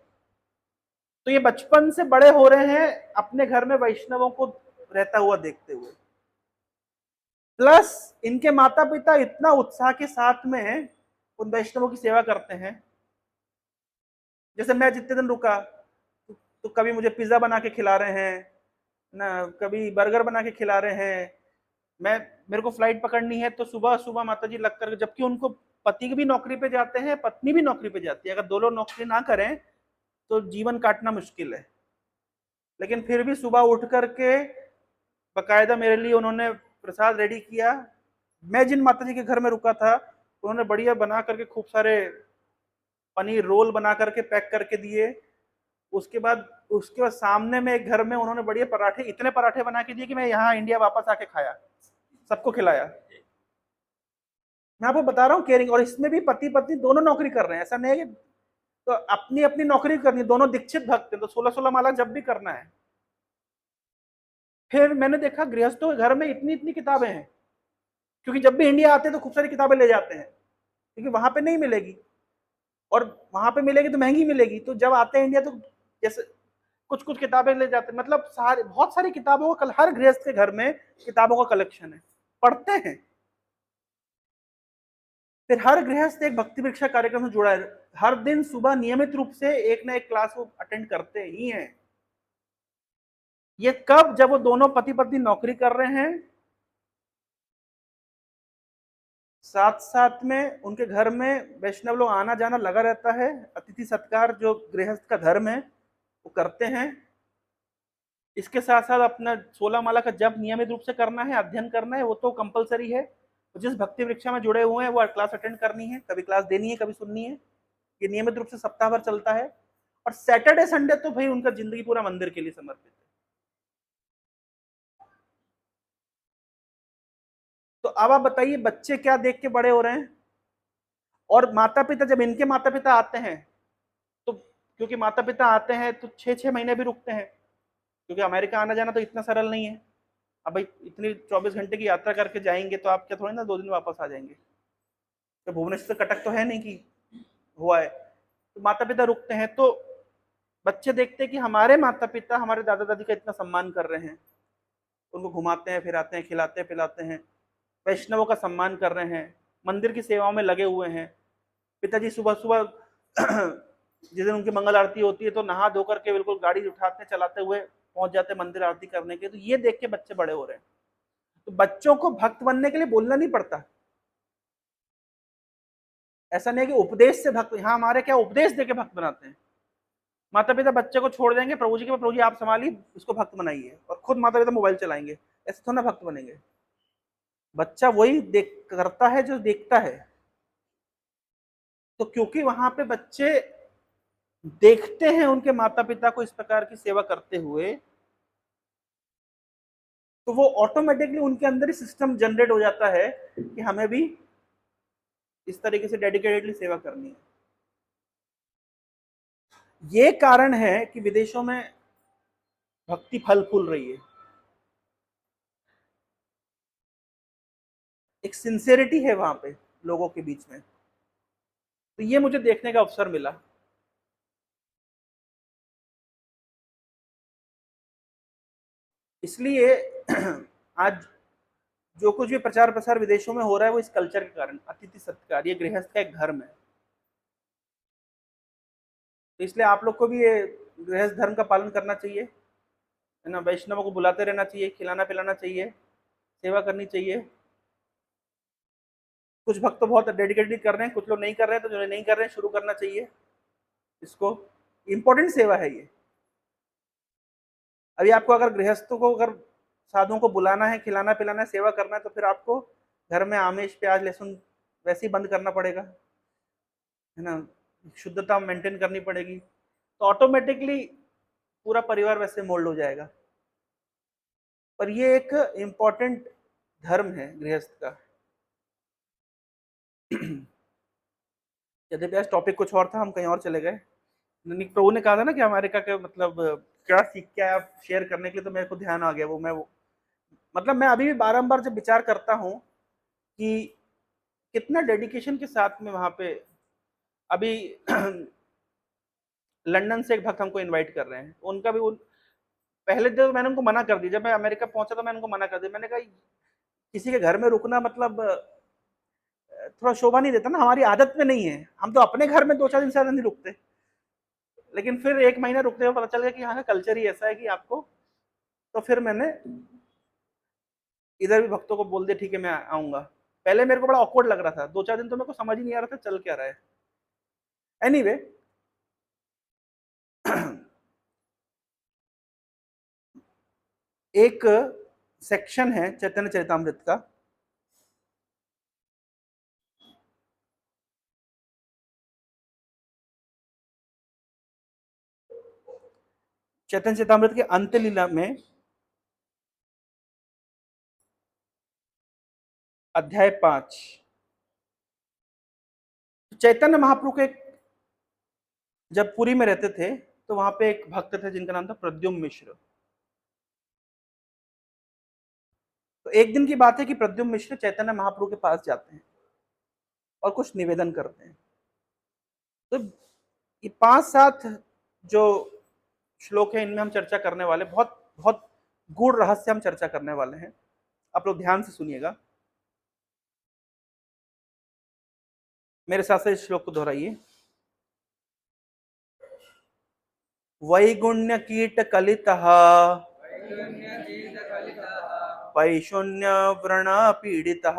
Speaker 1: तो ये बचपन से बड़े हो रहे हैं अपने घर में वैष्णवों को रहता हुआ देखते हुए। प्लस इनके माता पिता इतना उत्साह के साथ में उन वैष्णवों की सेवा करते हैं। जैसे मैं जितने दिन रुका तो कभी मुझे पिज्जा बना के खिला रहे हैं ना, कभी बर्गर बना के खिला रहे हैं। मेरे को फ्लाइट पकड़नी है तो सुबह सुबह माता जी लग कर, जबकि उनको पति भी नौकरी पे जाते हैं, पत्नी भी नौकरी पे जाती है। अगर दोनों नौकरी ना करें तो जीवन काटना मुश्किल है। लेकिन फिर भी सुबह उठ करके बकायदा मेरे लिए उन्होंने प्रसाद रेडी किया। मैं जिन माता जी के घर में रुका था उन्होंने बढ़िया बना करके खूब सारे पनीर रोल बना करके पैक करके दिए। उसके बाद सामने में एक घर में उन्होंने बढ़िया पराठे, इतने पराठे बना के दिए कि मैं यहाँ इंडिया वापस आके खाया, सबको खिलाया। मैं आपको बता रहा हूँ केयरिंग। और इसमें भी पति पत्नी दोनों नौकरी कर रहे हैं, ऐसा नहीं है। तो अपनी अपनी नौकरी करनी, दोनों दीक्षित भक्त हैं, तो 16-16 माला जब भी करना है। फिर मैंने देखा गृहस्थों के घर में इतनी इतनी किताबें हैं, क्योंकि जब भी इंडिया आते हैं तो खूब सारी किताबें ले जाते हैं, क्योंकि वहां पे नहीं मिलेगी, और वहां पे मिलेगी तो महंगी मिलेगी, तो जब आते हैं इंडिया तो जैसे कुछ कुछ किताबें ले जाते हैं, मतलब सारे बहुत सारी किताबों का, हर गृहस्थ के घर में किताबों का कलेक्शन है, पढ़ते हैं। फिर हर गृहस्थ एक भक्ति परीक्षा कार्यक्रम से जुड़ा है, हर दिन सुबह नियमित रूप से एक ना एक क्लास वो अटेंड करते ही हैं। ये कब, जब वो दोनों पति पत्नी नौकरी कर रहे हैं, साथ साथ में उनके घर में वैष्णव लोग आना जाना लगा रहता है, अतिथि सत्कार जो गृहस्थ का धर्म है वो करते हैं। इसके साथ साथ अपना 16 माला का जप नियमित रूप से करना है, अध्ययन करना है, वो तो कंपलसरी है। तो जिस भक्ति वृक्षा में जुड़े हुए हैं वो क्लास अटेंड करनी है, कभी क्लास देनी है, कभी सुननी है। ये नियमित रूप से सप्ताह भर चलता है, और सैटरडे संडे तो भाई उनका जिंदगी पूरा मंदिर के लिए समर्पित है। तो अब आप बताइए बच्चे क्या देख के बड़े हो रहे हैं, और माता पिता, जब इनके माता पिता आते हैं तो, क्योंकि माता पिता आते हैं तो 6-6 महीने भी रुकते हैं, क्योंकि अमेरिका आना जाना तो इतना सरल नहीं है। अब भाई इतनी 24 घंटे की यात्रा करके जाएंगे तो आप क्या थोड़ी ना 2 दिन वापस आ जाएंगे, तो भुवनेश्वर से कटक तो है नहीं कि हुआ है, तो माता पिता रुकते हैं, तो बच्चे देखते हैं कि हमारे माता पिता हमारे दादा दादी का इतना सम्मान कर रहे हैं, उनको घुमाते हैं, फिराते हैं, खिलाते हैं, पिलाते हैं, वैष्णवों का सम्मान कर रहे हैं, मंदिर की सेवाओं में लगे हुए हैं। पिताजी सुबह सुबह जिस दिन उनकी मंगल आरती होती है तो नहा धो करके बिल्कुल गाड़ी उठाते चलाते हुए पहुंच जाते मंदिर आरती करने के, तो ये देख के बच्चे बड़े हो रहे हैं। तो बच्चों को भक्त बनने के लिए बोलना नहीं पड़ता, ऐसा नहीं है कि उपदेश से भक्त, यहाँ हमारे क्या उपदेश देके भक्त बनाते हैं। माता पिता बच्चे को छोड़ देंगे प्रभु जी के, प्रभु जी आप संभालिए इसको भक्त बनाइए, और खुद माता पिता मोबाइल चलाएंगे, ऐसे थोड़ा ना भक्त बनेंगे। बच्चा वही देख करता है जो देखता है, तो क्योंकि वहां पे बच्चे देखते हैं उनके माता पिता को इस प्रकार की सेवा करते हुए, तो वो ऑटोमेटिकली उनके अंदर ही सिस्टम जनरेट हो जाता है कि हमें भी इस तरीके से डेडिकेटेडली सेवा करनी है। ये कारण है कि विदेशों में भक्ति फल फूल रही है, एक सिंसेरिटी है वहां पे लोगों के बीच में, तो ये मुझे देखने का अवसर मिला। इसलिए आज जो कुछ भी प्रचार प्रसार विदेशों में हो रहा है वो इस कल्चर के कारण, अतिथि सत्कार, ये गृहस्थ का एक धर्म है। तो इसलिए आप लोग को भी ये गृहस्थ धर्म का पालन करना चाहिए, है ना, वैष्णवों को बुलाते रहना चाहिए, खिलाना पिलाना चाहिए, सेवा करनी चाहिए। कुछ भक्त तो बहुत डेडिकेटली कर रहे हैं, कुछ लोग नहीं कर रहे हैं, तो जो नहीं कर रहे हैं शुरू करना चाहिए इसको, इंपॉर्टेंट सेवा है ये। अभी आपको अगर गृहस्थों को, अगर साधुओं को बुलाना है, खिलाना पिलाना है, सेवा करना है, तो फिर आपको घर में आमिष प्याज लहसुन वैसे ही बंद करना पड़ेगा, है ना, शुद्धता मेंटेन करनी पड़ेगी, तो ऑटोमेटिकली पूरा परिवार वैसे मोल्ड हो जाएगा। पर ये एक इम्पॉर्टेंट धर्म है गृहस्थ का। यद्यपि आज टॉपिक कुछ और था, हम कहीं और चले गए। प्रभु ने कहा था ना कि अमेरिका के मतलब क्या सीख के आप शेयर करने के लिए, तो मेरे को ध्यान आ गया वो मतलब मैं अभी भी बारंबार जब विचार करता हूँ कि कितना डेडिकेशन के साथ में वहां पे, अभी लंदन से एक भक्त हमको इनवाइट कर रहे हैं, उनका भी पहले तो मैंने उनको मना कर दिया, जब मैं अमेरिका पहुंचा तो मैंने उनको मना कर दिया, मैंने कहा किसी के घर में रुकना मतलब थोड़ा शोभा नहीं देता ना, हमारी आदत में नहीं है, हम तो अपने घर में 2-4 दिन से ज्यादा नहीं रुकते, लेकिन फिर 1 महीना रुकते हुए पता चल गया कि यहाँ का कल्चर ही ऐसा है कि आपको, तो फिर मैंने इधर भी भक्तों को बोल दिया ठीक है मैं आऊंगा। पहले मेरे को बड़ा ऑकवर्ड लग रहा था, 2-4 दिन तो मेरे को समझ ही नहीं आ रहा था चल क्या रहा है। एनीवे एक सेक्शन है चैतन्य चरितमृत का, चैतन्य चरितमृत के अंत्य लीला में अध्याय 5, चैतन्य महाप्रभु के जब पुरी में रहते थे तो वहां पे एक भक्त थे जिनका नाम था प्रद्युम्न मिश्र। एक दिन की बात है कि प्रद्युम्न मिश्र चैतन्य महाप्रभु के पास जाते हैं और कुछ निवेदन करते हैं। तो ये 5-7 जो श्लोक है इनमें हम चर्चा करने वाले, बहुत बहुत गूढ़ रहस्य हम चर्चा करने वाले हैं। आप लोग ध्यान से सुनिएगा, मेरे साथ से इस श्लोक को दोहराइए। वैगुण्य कीट कलितः पैशून्य व्रण पीडितः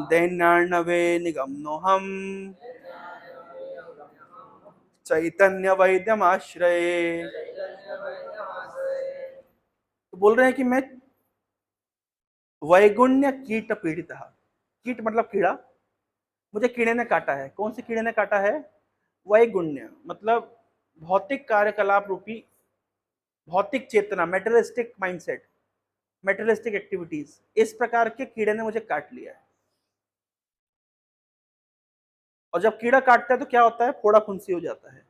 Speaker 1: दैन्यार्णवे निगम्नोऽहम् चैतन्य वैद्यमाश्रये। तो बोल रहे हैं कि मैं वैगुण्य कीट पीड़ितः, कीट मतलब कीड़ा, मुझे कीड़े ने काटा है। कौन से कीड़े ने काटा है? वैगुण्य मतलब भौतिक कार्यकलाप रूपी, भौतिक चेतना, मेटेरियलिस्टिक माइंडसेट, मेटेरियलिस्टिक एक्टिविटीज, इस प्रकार के कीड़े ने मुझे काट लिया है। और जब कीड़ा काटता है तो क्या होता है? फोड़ा फुंसी हो जाता है।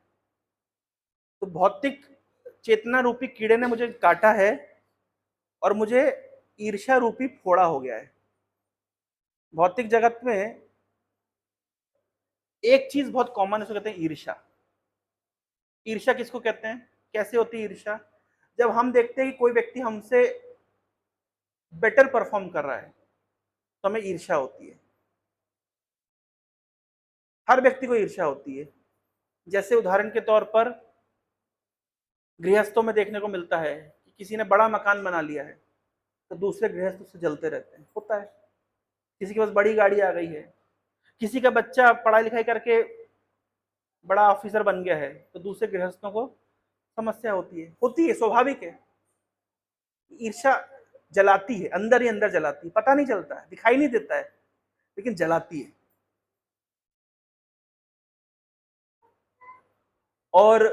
Speaker 1: तो भौतिक चेतना रूपी कीड़े ने मुझे काटा है और मुझे ईर्ष्या रूपी फोड़ा हो गया है। भौतिक जगत में एक चीज बहुत कॉमन है, उसको कहते हैं ईर्ष्या। ईर्ष्या किसको कहते हैं? कैसे होती है ईर्ष्या? जब हम देखते हैं कि कोई व्यक्ति हमसे बेटर परफॉर्म कर रहा है तो हमें ईर्ष्या होती है। हर व्यक्ति को ईर्ष्या होती है। जैसे उदाहरण के तौर पर गृहस्थों में देखने को मिलता है कि किसी ने बड़ा मकान बना लिया है तो दूसरे गृहस्थ उससे जलते रहते हैं, होता है। किसी के पास बड़ी गाड़ी आ गई है, किसी का बच्चा पढ़ाई लिखाई करके बड़ा ऑफिसर बन गया है तो दूसरे गृहस्थों को समस्या होती है, स्वाभाविक है। ईर्ष्या जलाती है, अंदर ही अंदर जलाती है, पता नहीं चलता है, दिखाई नहीं देता है, लेकिन जलाती है। और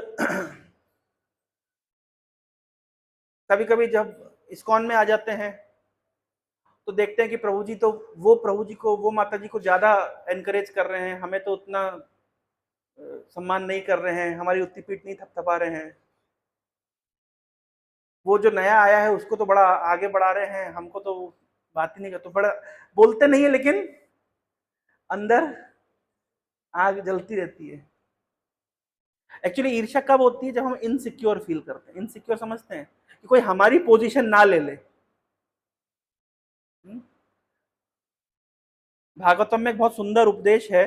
Speaker 1: कभी कभी जब इस्कॉन में आ जाते हैं तो देखते हैं कि प्रभु जी तो प्रभु जी को, वो माता जी को ज्यादा एनकरेज कर रहे हैं, हमें तो उतना सम्मान नहीं कर रहे हैं, हमारी उतनी पीठ नहीं थपथपा रहे हैं। वो जो नया आया है उसको तो बड़ा आगे बढ़ा रहे हैं, हमको तो बात ही नहीं करते, तो बड़ा बोलते नहीं है लेकिन अंदर आग जलती रहती है। एक्चुअली ईर्ष्या कब होती है? जब हम इनसिक्योर फील करते हैं। इनसिक्योर समझते हैं कि कोई हमारी पोजीशन ना ले ले। भागवतम में एक बहुत सुंदर उपदेश है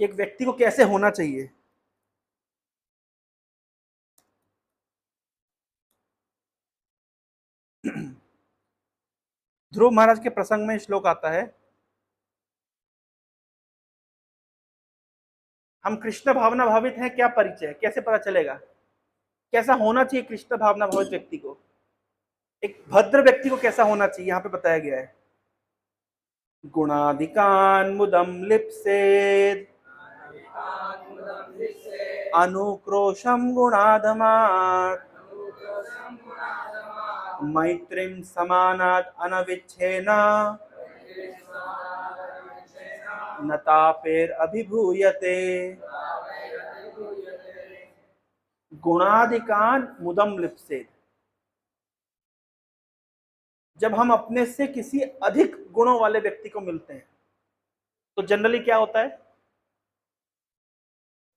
Speaker 1: कि एक व्यक्ति को कैसे होना चाहिए। ध्रुव महाराज के प्रसंग में श्लोक आता है, हम कृष्ण भावना भावित हैं, क्या परिचय है, कैसे पता चलेगा? कैसा होना चाहिए कृष्ण भावना भावित व्यक्ति को? एक भद्र व्यक्ति को कैसा होना चाहिए यहाँ पे बताया गया है। गुणाधिकान मुदम लिप्सेद अनुक्रोशम गुणाधमात् मैत्रीम समानाद अनविच्छेन नतापेर अभिभूयते। गुणाधिकान मुदम लिप्सेद, जब हम अपने से किसी अधिक गुणों वाले व्यक्ति को मिलते हैं तो जनरली क्या होता है?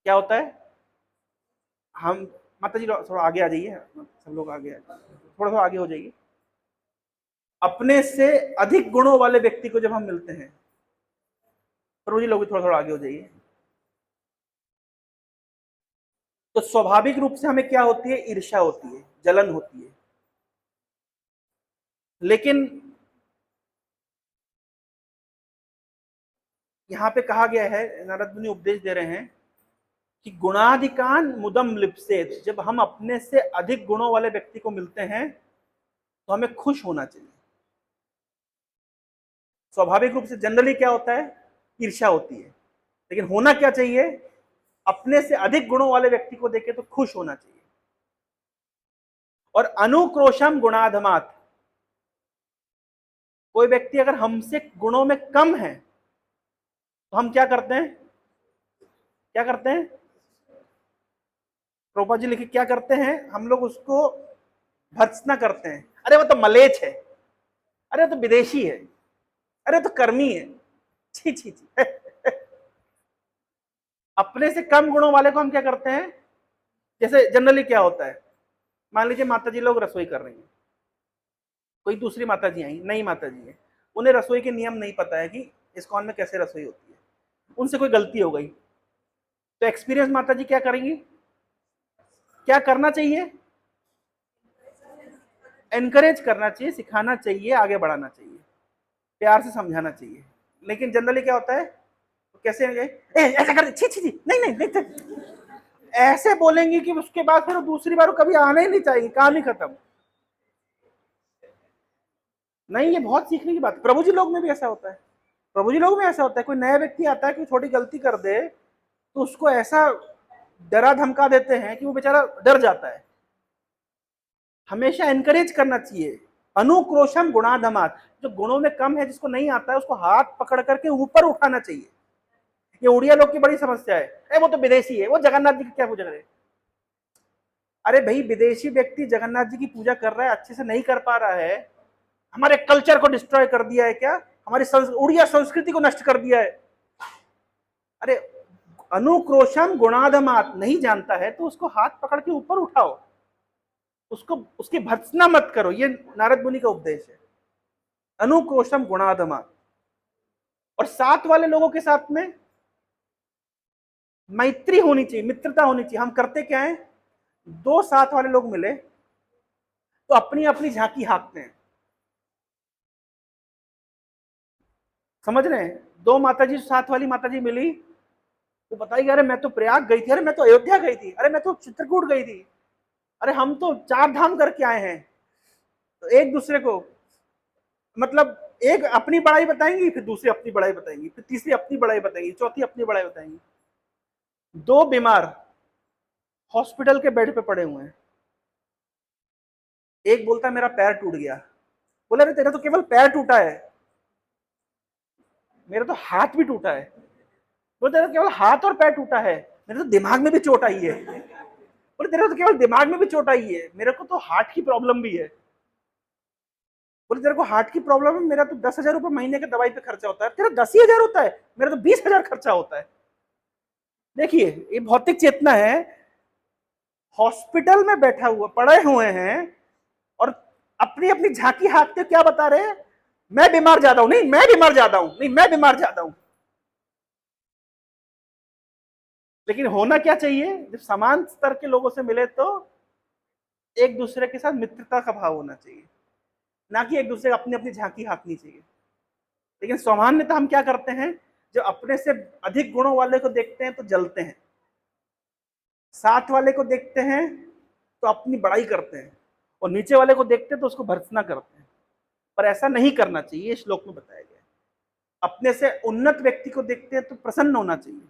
Speaker 1: क्या होता है? हम, माता जी थोड़ा आगे आ जाइए, सब लोग आगे थोड़ा सा आगे हो जाइए। अपने से अधिक गुणों वाले व्यक्ति को जब हम मिलते हैं, प्रभु जी लोग भी थोड़ा थोड़ा आगे हो जाइए, तो स्वाभाविक रूप से हमें क्या होती है? ईर्ष्या होती है, जलन होती है। लेकिन यहां पे कहा गया है, नारद मुनि उपदेश दे रहे हैं कि गुणाधिकान मुदम लिप्सेद, जब हम अपने से अधिक गुणों वाले व्यक्ति को मिलते हैं तो हमें खुश होना चाहिए। स्वाभाविक रूप से जनरली क्या होता है? ईर्ष्या होती है। लेकिन होना क्या चाहिए? अपने से अधिक गुणों वाले व्यक्ति को देखे तो खुश होना चाहिए। और अनुक्रोशम गुणाधमात, कोई व्यक्ति अगर हमसे गुणों में कम है तो हम क्या करते हैं? क्या करते हैं? प्रोपा जी लिखे क्या करते हैं? हम लोग उसको भर्त्सना करते हैं, अरे वो तो मलेच्छ है, अरे वो तो विदेशी है, अरे वो तो कर्मी है, छी छी छी। अपने से कम गुणों वाले को हम क्या करते हैं, जैसे जनरली क्या होता है, मान लीजिए माता जी लोग रसोई कर रही हैं, कोई दूसरी माता जी आई, नई माता जी है, उन्हें रसोई के नियम नहीं पता है कि इस्कॉन में कैसे रसोई होती है, उनसे कोई गलती हो गई, तो एक्सपीरियंस माता जी क्या करेंगी, क्या करना चाहिए, एनकरेज करना चाहिए, सिखाना चाहिए, आगे बढ़ाना चाहिए, प्यार से समझाना चाहिए। लेकिन जनरली क्या होता है, तो कैसे ऐसा कर, छी छी छी, नहीं नहीं नहीं, ऐसे बोलेंगी कि उसके बाद फिर दूसरी बार कभी आना ही नहीं चाहिए, काम ही खत्म। नहीं, ये बहुत सीखने की बात, प्रभु जी लोग में भी ऐसा होता है, प्रभु जी लोग में ऐसा होता है, कोई नया व्यक्ति आता है, कोई छोटी गलती कर दे तो उसको ऐसा डरा धमका देते हैं कि वो बेचारा डर जाता है। हमेशा एनकरेज करना चाहिए, अनुक्रोशम गुणाधमात, जो गुणों में कम है, जिसको नहीं आता है, उसको हाथ पकड़ करके ऊपर उठाना चाहिए। ये उड़िया लोग की बड़ी समस्या है, वो तो विदेशी है, वो जगन्नाथ जी की क्या पूजा करे। अरे भाई, विदेशी व्यक्ति जगन्नाथ जी की पूजा कर रहा है, अच्छे से नहीं कर पा रहा है, हमारे कल्चर को डिस्ट्रॉय कर दिया है, क्या हमारी उड़िया संस्कृति को नष्ट कर दिया है। अरे अनुक्रोशम गुणाधमात नहीं जानता है तो उसको हाथ पकड़ के ऊपर उठाओ, उसको उसकी भर्त्सना मत करो, ये नारद मुनि का उपदेश है, अनुक्रोशम गुणाधमात। और साथ वाले लोगों के साथ में मैत्री होनी चाहिए, मित्रता होनी चाहिए। हम करते क्या है, दो साथ वाले लोग मिले तो अपनी अपनी झांकी हाँकते हैं, समझ रहे हैं, दो माताजी साथ वाली माताजी मिली, वो बताएगी अरे मैं तो प्रयाग गई थी, अरे मैं तो अयोध्या गई थी, अरे मैं तो चित्रकूट गई थी, अरे हम तो 4 धाम करके आए हैं। तो एक दूसरे को, मतलब एक अपनी बड़ाई बताएंगी, फिर दूसरी अपनी बड़ाई बताएंगी, फिर तीसरी अपनी बड़ाई बताएंगी, चौथी अपनी बड़ाई बताएंगी। दो बीमार हॉस्पिटल के बेड पे पड़े हुए हैं, एक बोलता है मेरा पैर टूट गया, बोले अरे तेरा तो केवल पैर टूटा है, मेरा तो हाथ भी टूटा है। बोले तेरा तो केवल हाथ और पैर टूटा है, मेरे तो दिमाग में भी चोट आई है। बोले तेरा तो केवल दिमाग में भी चोट आई है, मेरे को तो हार्ट की प्रॉब्लम भी है। बोले तेरे को हार्ट की प्रॉब्लम है, मेरा तो 10,000 रुपए महीने के दवाई पे खर्चा होता है, तेरा 10,000 होता है, मेरा तो 20,000 खर्चा होता है। देखिए, ये भौतिक चेतना है, हॉस्पिटल में बैठा हुआ पड़े हुए हैं और अपनी अपनी झांकी हाँकते क्या बता रहे हैं, मैं बीमार ज्यादा हूं, नहीं मैं बीमार ज्यादा हूं, नहीं मैं बीमार ज्यादा हूं। लेकिन होना क्या चाहिए, जब समान स्तर के लोगों से मिले तो एक दूसरे के साथ मित्रता का भाव होना चाहिए, ना कि एक दूसरे अपनी अपनी झांकी हाँकनी चाहिए। लेकिन सामान्यतः हम क्या करते हैं, जब अपने से अधिक गुणों वाले को देखते हैं तो जलते हैं, साथ वाले को देखते हैं तो अपनी बड़ाई करते हैं, और नीचे वाले को देखते हैं तो उसको भर्त्सना करते हैं। पर ऐसा नहीं करना चाहिए, श्लोक में बताया गया है। अपने से उन्नत व्यक्ति को देखते हैं तो प्रसन्न होना चाहिए,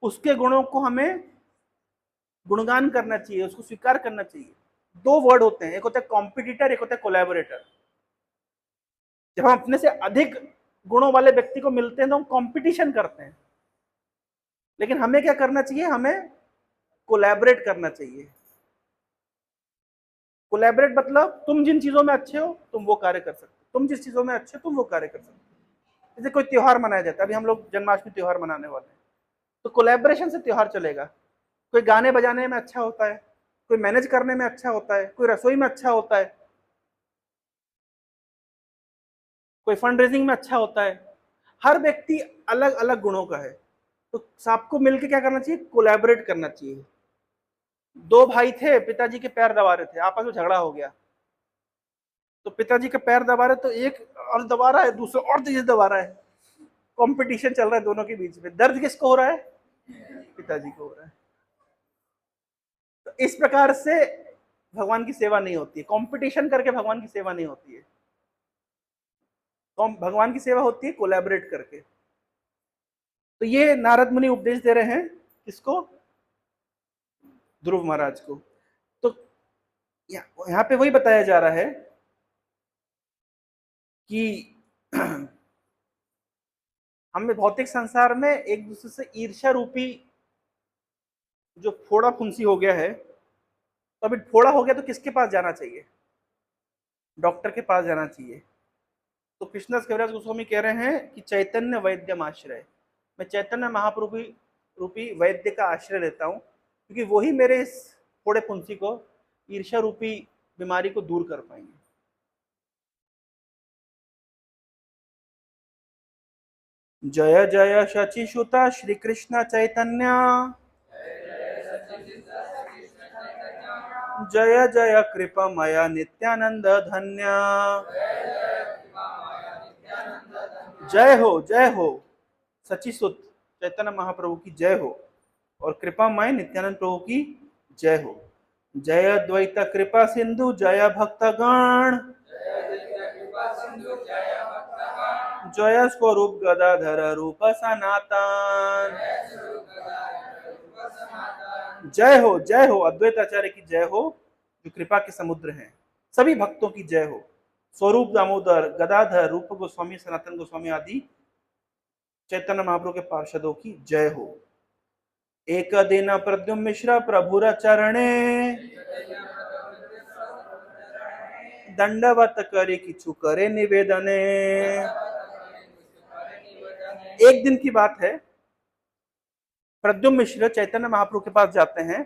Speaker 1: उसके गुणों को हमें गुणगान करना चाहिए, उसको स्वीकार करना चाहिए। दो वर्ड होते हैं, एक होता है कॉम्पिटिटर, एक होता है कोलैबोरेटर। जब हम अपने से अधिक गुणों वाले व्यक्ति को मिलते हैं तो हम कंपटीशन करते हैं, लेकिन हमें क्या करना चाहिए, हमें कोलैबोरेट करना चाहिए। कोलैबोरेट मतलब तुम जिन चीजों में अच्छे हो तुम वो कार्य कर सकते हो, तुम जिस चीजों में अच्छे हो तुम वो कार्य कर सकते हो। जैसे कोई त्योहार मनाया जाता है, अभी हम लोग जन्माष्टमी त्योहार मनाने वाले हैं, तो कोलैबोरेशन से त्योहार चलेगा। कोई गाने बजाने में अच्छा होता है, कोई मैनेज करने में अच्छा होता है, कोई रसोई में अच्छा होता है, कोई फंड रेजिंग में अच्छा होता है। हर व्यक्ति अलग अलग गुणों का है, तो सबको मिलकर क्या करना चाहिए, कोलैबोरेट करना चाहिए। दो भाई थे, पिताजी के पैर दबा रहे थे, आपस में झगड़ा हो गया, तो पिताजी का पैर दबा रहे तो एक और दबा रहा है, दूसरा और तेज दबा रहा है, कंपटीशन चल रहा है दोनों के बीच में। दर्द किसको हो रहा है, पिताजी को हो रहा है। तो इस प्रकार से भगवान की सेवा नहीं होती है, कंपटीशन करके भगवान की सेवा नहीं होती है। तो भगवान की सेवा होती है कोलैबोरेट करके। तो ये नारद मुनि उपदेश दे रहे हैं, किसको, ध्रुव महाराज को। तो यहाँ पे वही बताया जा रहा है कि हमें भौतिक संसार में एक दूसरे से ईर्ष्या रूपी जो फोड़ा फुंसी हो गया है, तो अभी फोड़ा हो गया तो किसके पास जाना चाहिए? डॉक्टर के पास जाना चाहिए। तो कृष्णदास कविराज गोस्वामी कह रहे हैं कि चैतन्य वैद्यम आश्रय, मैं चैतन्य महाप्रभु रूपी वैद्य का आश्रय लेता हूँ, क्योंकि वही मेरे इस फोड़े फुंसी को, ईर्ष्या रूपी बीमारी को दूर कर पाएंगे। जय जय शचिसुता श्री कृष्ण चैतन्य, जय जय कृपामय नित्यानंद धन्य। जय हो सचिसुत चैतन्य महाप्रभु की जय हो, और कृपामय नित्यानंद प्रभु की जय हो। जय द्वैत कृपा सिंधु जय भक्तगण, जय स्वरूप गदाधर रूप सनातन। जय हो अद्वैत आचार्य की जय हो, जो कृपा के समुद्र हैं। सभी भक्तों की जय हो। स्वरूप दामोदर, गदाधर, रूप गोस्वामी, सनातन गोस्वामी आदि चैतन्य महाप्रभु के पार्षदों की जय हो। एक दिन प्रद्युम्न मिश्र प्रभुर चरणे, दंडवत करे किछु करे निवेदने। एक दिन की बात है, प्रद्युम्न मिश्र चैतन्य महाप्रभु के पास जाते हैं,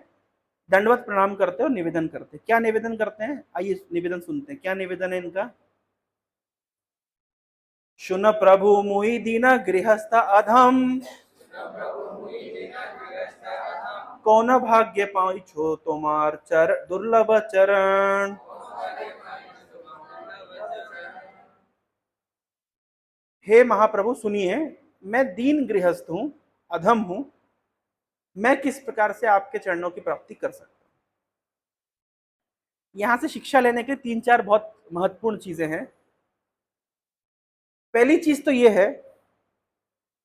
Speaker 1: दंडवत प्रणाम करते और निवेदन करते। क्या निवेदन करते हैं? आइए निवेदन सुनते हैं। क्या निवेदन है इनका? सुन प्रभु मुहि दीना गृहस्थ अधम, कौन भाग्य पाइछो तुम्हार चर दुर्लभ चरण। हे महाप्रभु सुनिए, मैं दीन गृहस्थ हूं, अधम हूं, मैं किस प्रकार से आपके चरणों की प्राप्ति कर सकता हूं। यहां से शिक्षा लेने के 3-4 बहुत महत्वपूर्ण चीजें हैं। पहली चीज तो यह है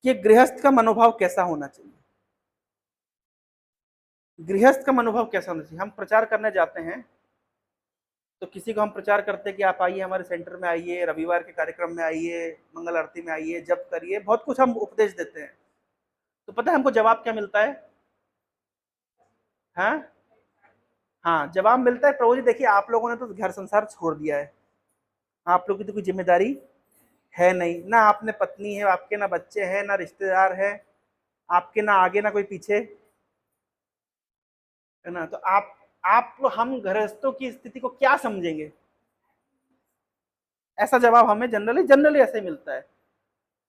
Speaker 1: कि गृहस्थ का मनोभाव कैसा होना चाहिए। गृहस्थ का मनोभाव कैसा होना चाहिए? हम प्रचार करने जाते हैं तो किसी को हम प्रचार करते हैं कि आप आइए हमारे सेंटर में, आइए रविवार के कार्यक्रम में, आइए मंगल आरती में, आइए जप करिए, बहुत कुछ हम उपदेश देते हैं। तो पता है हमको जवाब क्या मिलता है? हाँ हाँ, जवाब मिलता है, प्रभु जी देखिए आप लोगों ने तो घर संसार छोड़ दिया है, आप लोगों की तो कोई जिम्मेदारी है नहीं, ना आपने पत्नी है आपके, ना बच्चे हैं, ना रिश्तेदार है आपके, ना आगे ना कोई पीछे, है ना। तो आप हम गृहस्थों की स्थिति को क्या समझेंगे? ऐसा जवाब हमें जनरली ऐसे मिलता है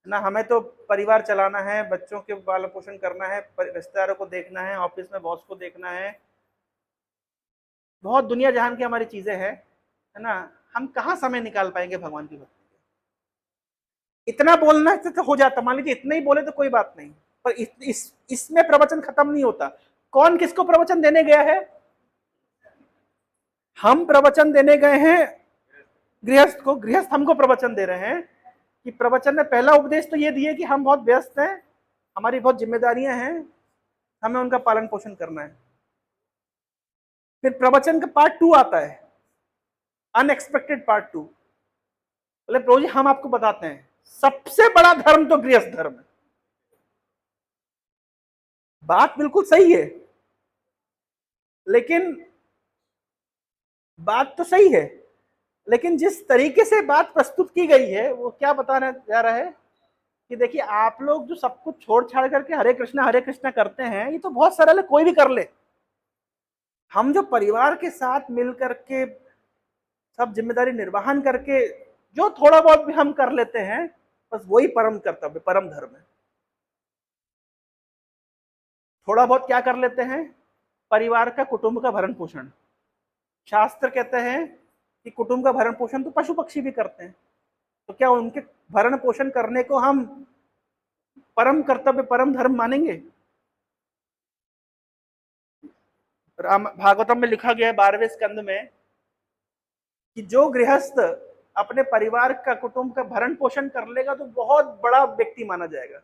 Speaker 1: ना। हमें तो परिवार चलाना है, बच्चों के पालन पोषण करना है, रिश्तेदारों को देखना है, ऑफिस में बॉस को देखना है, बहुत दुनिया जहान की हमारी चीजें हैं, है ना। हम कहाँ समय निकाल पाएंगे भगवान की भक्ति? इतना बोलना से तो हो जाता, मान लीजिए इतना ही बोले तो कोई बात नहीं, पर इसमें प्रवचन खत्म नहीं होता। कौन किसको प्रवचन देने गया है? हम प्रवचन देने गए हैं गृहस्थ को, गृहस्थ हमको प्रवचन दे रहे हैं कि प्रवचन में पहला उपदेश तो ये दिए कि हम बहुत व्यस्त हैं, हमारी बहुत जिम्मेदारियां हैं, हमें उनका पालन पोषण करना है। फिर प्रवचन का पार्ट 2 आता है, अनएक्सपेक्टेड पार्ट 2। बोले प्रभु जी हम आपको बताते हैं सबसे बड़ा धर्म तो गृहस्थ धर्म है। बात बिल्कुल सही है, लेकिन बात तो सही है, लेकिन जिस तरीके से बात प्रस्तुत की गई है वो क्या बताने जा रहा है कि देखिए आप लोग जो सब कुछ छोड़ छाड़ करके हरे कृष्णा करते हैं, ये तो बहुत सरल है, कोई भी कर ले। हम जो परिवार के साथ मिल करके सब जिम्मेदारी निर्वहन करके जो थोड़ा बहुत भी हम कर लेते हैं, बस वही परम कर्तव्य, परम धर्म है। थोड़ा बहुत क्या कर लेते हैं? परिवार का, कुटुंब का भरण पोषण। शास्त्र कहते हैं कि कुटुंब का भरण पोषण तो पशु पक्षी भी करते हैं, तो क्या उनके भरण पोषण करने को हम परम कर्तव्य, परम धर्म मानेंगे? भागवतम में लिखा गया है 12वें स्कंद में कि जो गृहस्थ अपने परिवार का, कुटुंब का भरण पोषण कर लेगा तो बहुत बड़ा व्यक्ति माना जाएगा।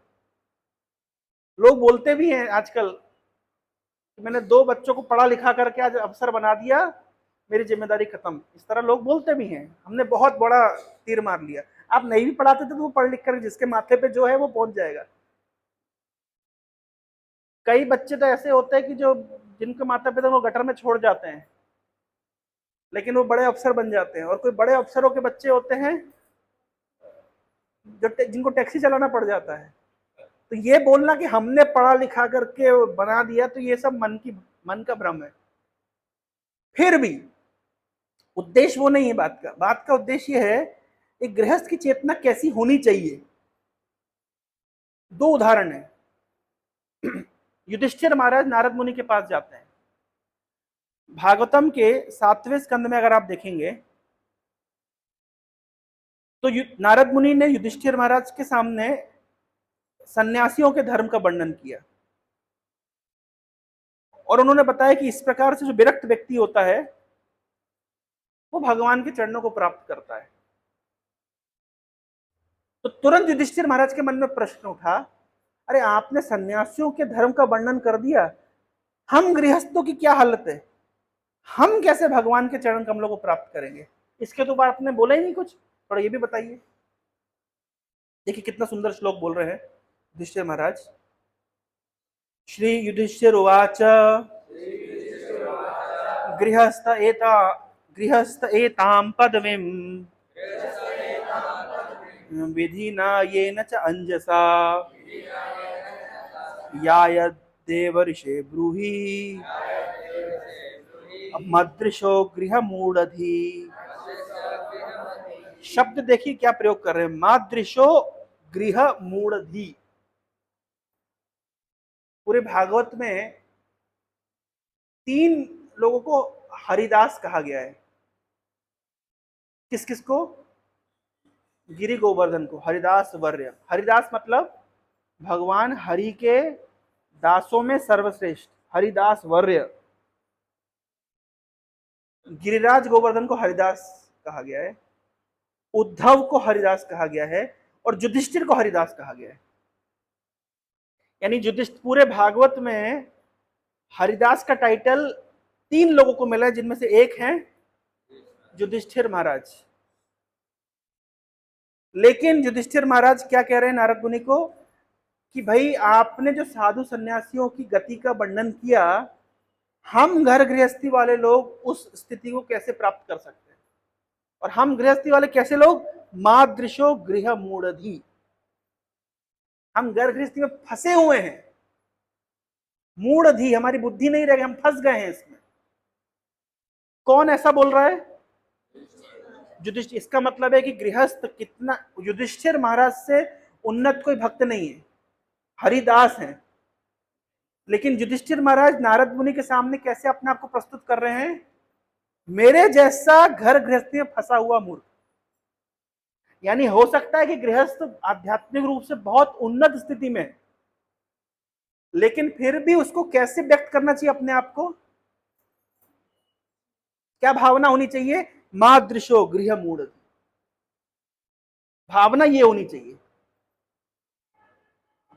Speaker 1: लोग बोलते भी हैं आजकल कि मैंने 2 बच्चों को पढ़ा लिखा करके आज अफसर बना दिया, मेरी जिम्मेदारी खत्म, इस तरह लोग बोलते भी हैं, हमने बहुत बड़ा तीर मार लिया। आप नहीं भी पढ़ाते थे तो वो पढ़ लिख कर जिसके माथे पे जो है वो पहुंच जाएगा। कई बच्चे तो ऐसे होते हैं कि जो जिनके माता पिता वो गटर में छोड़ जाते हैं, लेकिन वो बड़े अफसर बन जाते हैं। और कोई बड़े अफसरों के बच्चे होते हैं जो जिनको टैक्सी चलाना पड़ जाता है। तो ये बोलना कि हमने पढ़ा लिखा करके बना दिया, तो ये सब मन का भ्रम है। फिर भी उद्देश्य वो नहीं है बात का उद्देश्य ये है एक गृहस्थ की चेतना कैसी होनी चाहिए। दो उदाहरण है। युधिष्ठिर महाराज नारद मुनि के पास जाते हैं। भागवतम के 7वें स्कंद में अगर आप देखेंगे तो नारद मुनि ने युधिष्ठिर महाराज के सामने सन्यासियों के धर्म का वर्णन किया और उन्होंने बताया कि इस प्रकार से जो विरक्त व्यक्ति होता है वो भगवान के चरणों को प्राप्त करता है। तो तुरंत युधिष्ठिर महाराज के मन में प्रश्न उठा, अरे आपने सन्यासियों के धर्म का वर्णन कर दिया, हम गृहस्थों की क्या हालत है, हम कैसे भगवान के चरण कमलों को प्राप्त करेंगे? इसके तो आपने बोला ही नहीं कुछ, थोड़ा ये भी बताइए। देखिए कितना सुंदर श्लोक बोल रहे हैं युधिष्ठिर महाराज। श्री युधिष्ठिर उवाच गृहस्थ एतां पदवीं विधिना येन च अंजसा यायद्देवर्षे ब्रूहि मदृशो गृह मूढ़धि। शब्द देखिए क्या प्रयोग कर रहे हैं, मादृशो गृह मूढ़धि। पूरे भागवत में 3 लोगों को हरिदास कहा गया है। किस किस को? गिरि गोवर्धन को हरिदास वर्य। हरिदास मतलब भगवान हरि के दासों में सर्वश्रेष्ठ, हरिदास वर्य। गिरिराज गोवर्धन को हरिदास कहा गया है, उद्धव को हरिदास कहा गया है और युधिष्ठिर को हरिदास कहा गया है। यानी युधिष्ठिर पूरे भागवत में हरिदास का टाइटल 3 लोगों को मिला है, जिनमें से एक है युधिष्ठिर महाराज। लेकिन युधिष्ठिर महाराज क्या कह रहे हैं नारद मुनि को कि भाई आपने जो साधु सन्यासियों की गति का वर्णन किया, हम घर गृहस्थी वाले लोग उस स्थिति को कैसे प्राप्त कर सकते हैं? और हम गृहस्थी वाले कैसे लोग? मादृशो गृह मूढ़धि, हम घर गृहस्थी में फंसे हुए हैं। मूढ़धि, हमारी बुद्धि नहीं रह गई, हम फंस गए हैं इसमें। कौन ऐसा बोल रहा है? युधिष्ठिर। इसका मतलब है कि गृहस्थ कितना, युधिष्ठिर महाराज से उन्नत कोई भक्त नहीं है, हरिदास हैं। लेकिन युधिष्ठिर महाराज नारद मुनि के सामने कैसे अपने आप को प्रस्तुत कर रहे हैं? मेरे जैसा घर गृहस्थी में फंसा हुआ मूर्ख। यानी हो सकता है कि गृहस्थ आध्यात्मिक रूप से बहुत उन्नत स्थिति में, लेकिन फिर भी उसको कैसे व्यक्त करना चाहिए अपने आप को? क्या भावना होनी चाहिए? मादृशो गृह मूढ़। भावना ये होनी चाहिए।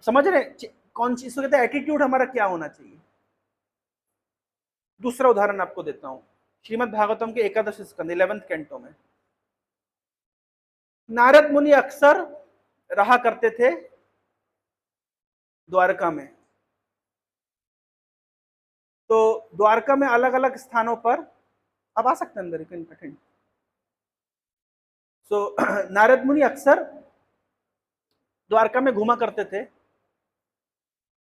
Speaker 1: समझ रहे कौन चीज को कहते हैं? एटीट्यूड हमारा क्या होना चाहिए। दूसरा उदाहरण आपको देता हूं, श्रीमद् भागवतम के 11 स्कंद 11वें कैंटो में नारद मुनि अक्सर रहा करते थे द्वारका में। तो द्वारका में अलग अलग स्थानों पर, अब आ सकते हैं अंदर, कठिन। सो नारद मुनि अक्सर द्वारका में घूमा करते थे।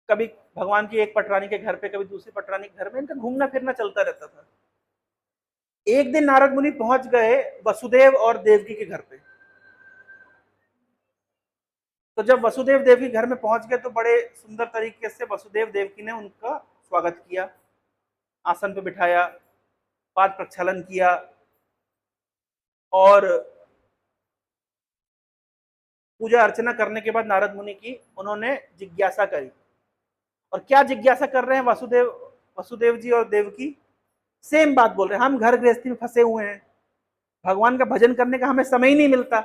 Speaker 1: कभी भगवान की एक पटरानी के घर पे, कभी दूसरी पटरानी के घर में, इनका घूमना फिरना चलता रहता था। एक दिन नारद मुनि पहुंच गए वसुदेव और देवकी के घर पे। तो जब वसुदेव देवकी घर में पहुंच गए तो बड़े सुंदर तरीके से वसुदेव देवकी ने उनका स्वागत किया, आसन पे बिठाया, पाद प्रक्षालन किया और पूजा अर्चना करने के बाद नारद मुनि की उन्होंने जिज्ञासा करी। और क्या जिज्ञासा कर रहे हैं वसुदेव जी और देवकी? सेम बात बोल रहे हैं, हम घर गृहस्थी में फंसे हुए हैं, भगवान का भजन करने का हमें समय ही नहीं मिलता।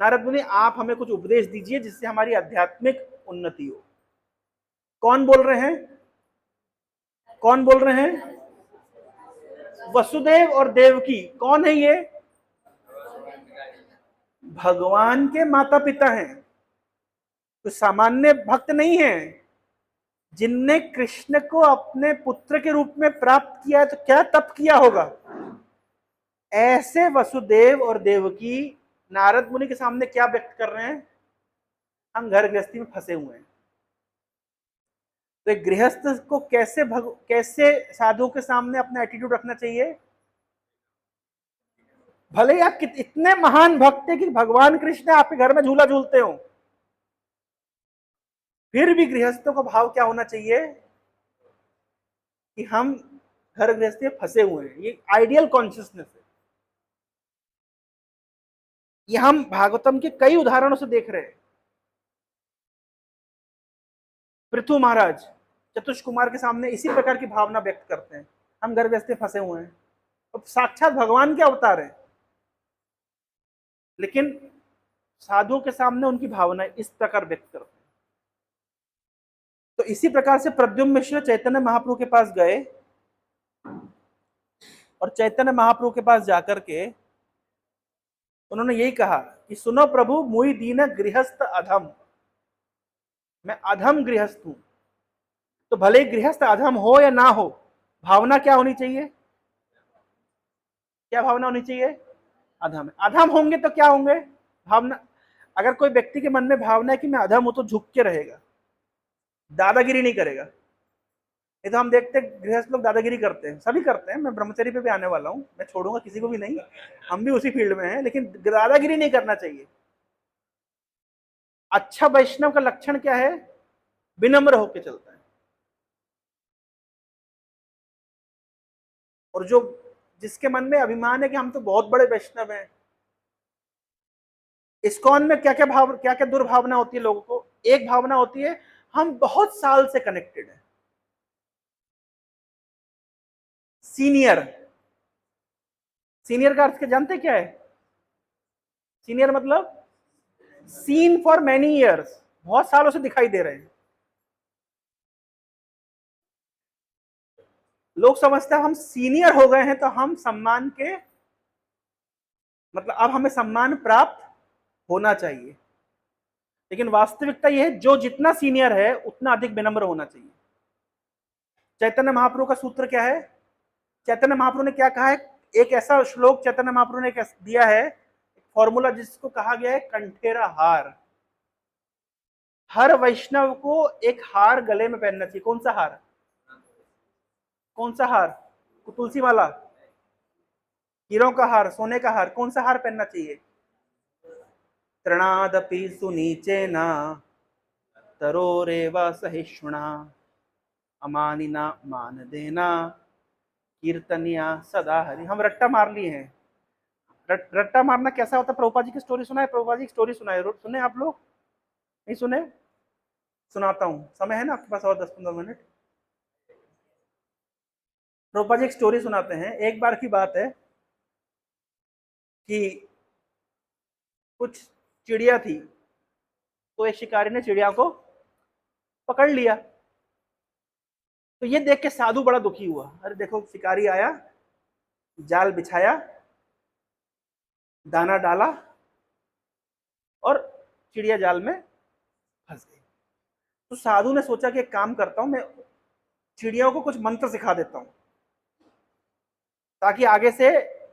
Speaker 1: नारद मुनि आप हमें कुछ उपदेश दीजिए जिससे हमारी आध्यात्मिक उन्नति हो। कौन बोल रहे हैं? कौन बोल रहे हैं? वसुदेव और देवकी। कौन है ये? भगवान के माता पिता हैं, तो सामान्य भक्त नहीं है। जिनने कृष्ण को अपने पुत्र के रूप में प्राप्त किया है, तो क्या तप किया होगा? ऐसे वसुदेव और देवकी नारद मुनि के सामने क्या व्यक्त कर रहे हैं? हम घर गृहस्थी में फंसे हुए हैं। तो एक गृहस्थ को कैसे साधुओं के सामने अपना एटीट्यूड रखना चाहिए? भले ही आप इतने महान भक्त है कि भगवान कृष्ण आपके घर में झूला झूलते हो, फिर भी गृहस्थों का भाव क्या होना चाहिए कि हम घर गृहस्थी में फंसे हुए हैं। ये आइडियल कॉन्शियसनेस है। ये हम भागवतम के कई उदाहरणों से देख रहे हैं। पृथु महाराज चतुष कुमार के सामने इसी प्रकार की भावना व्यक्त करते हैं, हम घर गृहस्थी में फंसे हुए हैं। अब साक्षात भगवान के अवतार है, लेकिन साधुओं के सामने उनकी भावना इस प्रकार व्यक्त करते हैं। तो इसी प्रकार से प्रद्युम्न मिश्र चैतन्य महाप्रभु के पास गए और चैतन्य महाप्रभु के पास जाकर के उन्होंने यही कहा कि सुनो प्रभु, मुई दीन गृहस्थ अधम, मैं अधम गृहस्थ हूं। तो भले ही गृहस्थ अधम हो या ना हो, भावना क्या होनी चाहिए? क्या भावना होनी चाहिए? अधम। अधम होंगे तो क्या होंगे? भावना। अगर कोई व्यक्ति के मन में भावना है कि मैं अधम हूं, तो झुक के रहेगा, दादागिरी नहीं करेगा। ये तो हम देखते हैं गृहस्थ लोग दादागिरी करते हैं, सभी करते हैं। मैं ब्रह्मचर्य पे भी आने वाला हूं, मैं छोड़ूंगा किसी को भी नहीं, हम भी उसी फील्ड में हैं, लेकिन दादागिरी नहीं करना चाहिए। अच्छा वैष्णव का लक्षण क्या है? विनम्र होकर चलता है। और जो जिसके मन में अभिमान है कि हम तो बहुत बड़े वैष्णव हैं। इस्कॉन में क्या क्या दुर्भावना होती है लोगों को? एक भावना होती है, हम बहुत साल से कनेक्टेड हैं। सीनियर, सीनियर का अर्थ क्या जानते क्या है? सीनियर मतलब सीन फॉर मैनी ईयर्स, बहुत सालों से दिखाई दे रहे हैं। लोग समझते हैं हम सीनियर हो गए हैं तो हम सम्मान के, मतलब अब हमें सम्मान प्राप्त होना चाहिए। लेकिन वास्तविकता यह है, जो जितना सीनियर है उतना अधिक विनम्र होना चाहिए। चैतन्य महाप्रभु का सूत्र क्या है? चैतन्य महाप्रभु ने क्या कहा है? एक ऐसा श्लोक चैतन्य महाप्रभु ने दिया है, फॉर्मूला, जिसको कहा गया है कंठेरा हार। हर वैष्णव को एक हार गले में पहनना चाहिए। कौन सा हार? कौन सा हार? तुलसी माला, हीरों का हार, सोने का हार, कौन सा हार पहनना चाहिए? तृणादपि सुनीचेना तरोरेव सहिष्णुना अमानिना मान देना कीर्तनिया सदा हरि। हम रट्टा मार लिए हैं। रट्टा मारना कैसा होता है? प्रभुपाद जी की स्टोरी सुना है? प्रभुपाद जी की स्टोरी सुनाए, सुने आप लोग? नहीं सुने? सुनाता हूं, समय है ना आपके पास? और 10-15 मिनट। प्रभुपाद जी एक स्टोरी सुनाते हैं। एक बार की बात है कि कुछ चिड़िया थी, तो एक शिकारी ने चिड़िया को पकड़ लिया। तो ये देख के साधु बड़ा दुखी हुआ। अरे देखो, शिकारी आया, जाल बिछाया, दाना डाला और चिड़िया जाल में फंस गई। तो साधु ने सोचा कि एक काम करता हूं, मैं चिड़ियों को कुछ मंत्र सिखा देता हूं ताकि आगे से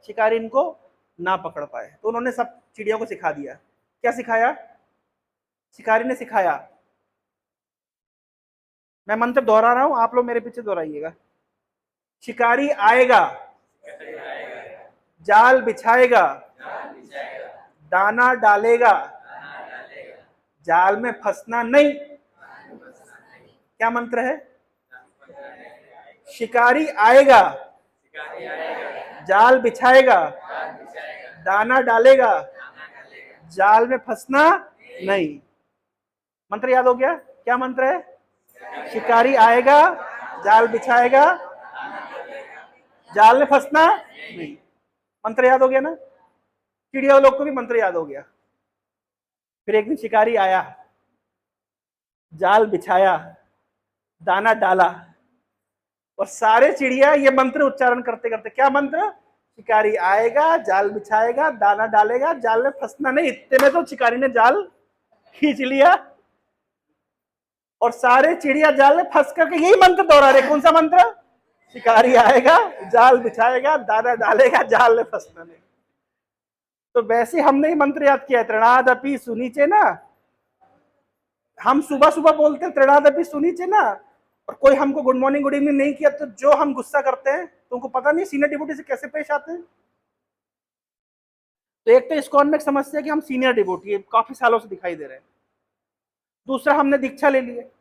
Speaker 1: शिकारी इनको ना पकड़ पाए। तो उन्होंने सब चिड़ियों को सिखा दिया। क्या सिखाया? शिकारी ने सिखाया, मैं मंत्र दोहरा रहा हूं, आप लोग मेरे पीछे दोहराइएगा। शिकारी आएगा, जाल बिछाएगा, दाना डालेगा, जाल में फंसना नहीं। क्या मंत्र है? शिकारी आएगा, जाल बिछाएगा, दाना डालेगा, जाल में फंसना नहीं। मंत्र याद हो गया? क्या मंत्र है? शिकारी आएगा, जाल बिछाएगा, जाल में फंसना नहीं। मंत्र याद हो गया ना? चिड़िया लोग को भी मंत्र याद हो गया। फिर एक दिन शिकारी आया, जाल बिछाया, दाना डाला, और सारे चिड़िया ये मंत्र उच्चारण करते करते, क्या मंत्र? शिकारी आएगा, जाल बिछाएगा, दाना डालेगा, जाल में फंसना नहीं। इतने में तो शिकारी ने जाल खींच लिया और सारे चिड़िया जाल में फंस करके यही मंत्र दोहरा रहे। कौन सा मंत्र? शिकारी आएगा, जाल बिछाएगा, दाना डालेगा, जाल में फंसना नहीं। तो वैसे हमने ही मंत्र याद किया है, तृणादपि सुनीचे ना। हम सुबह सुबह बोलते हैं तृणादपि सुनीचे ना, और कोई हमको गुड मॉर्निंग गुड इवनिंग नहीं किया तो जो हम गुस्सा करते हैं, तुमको पता नहीं सीनियर डिप्यूटी से कैसे पेश आते हैं। तो एक तो इस्कॉन में एक समस्या है कि हम सीनियर डिवोटी काफी सालों से दिखाई दे रहे हैं। दूसरा, हमने दीक्षा ले ली है।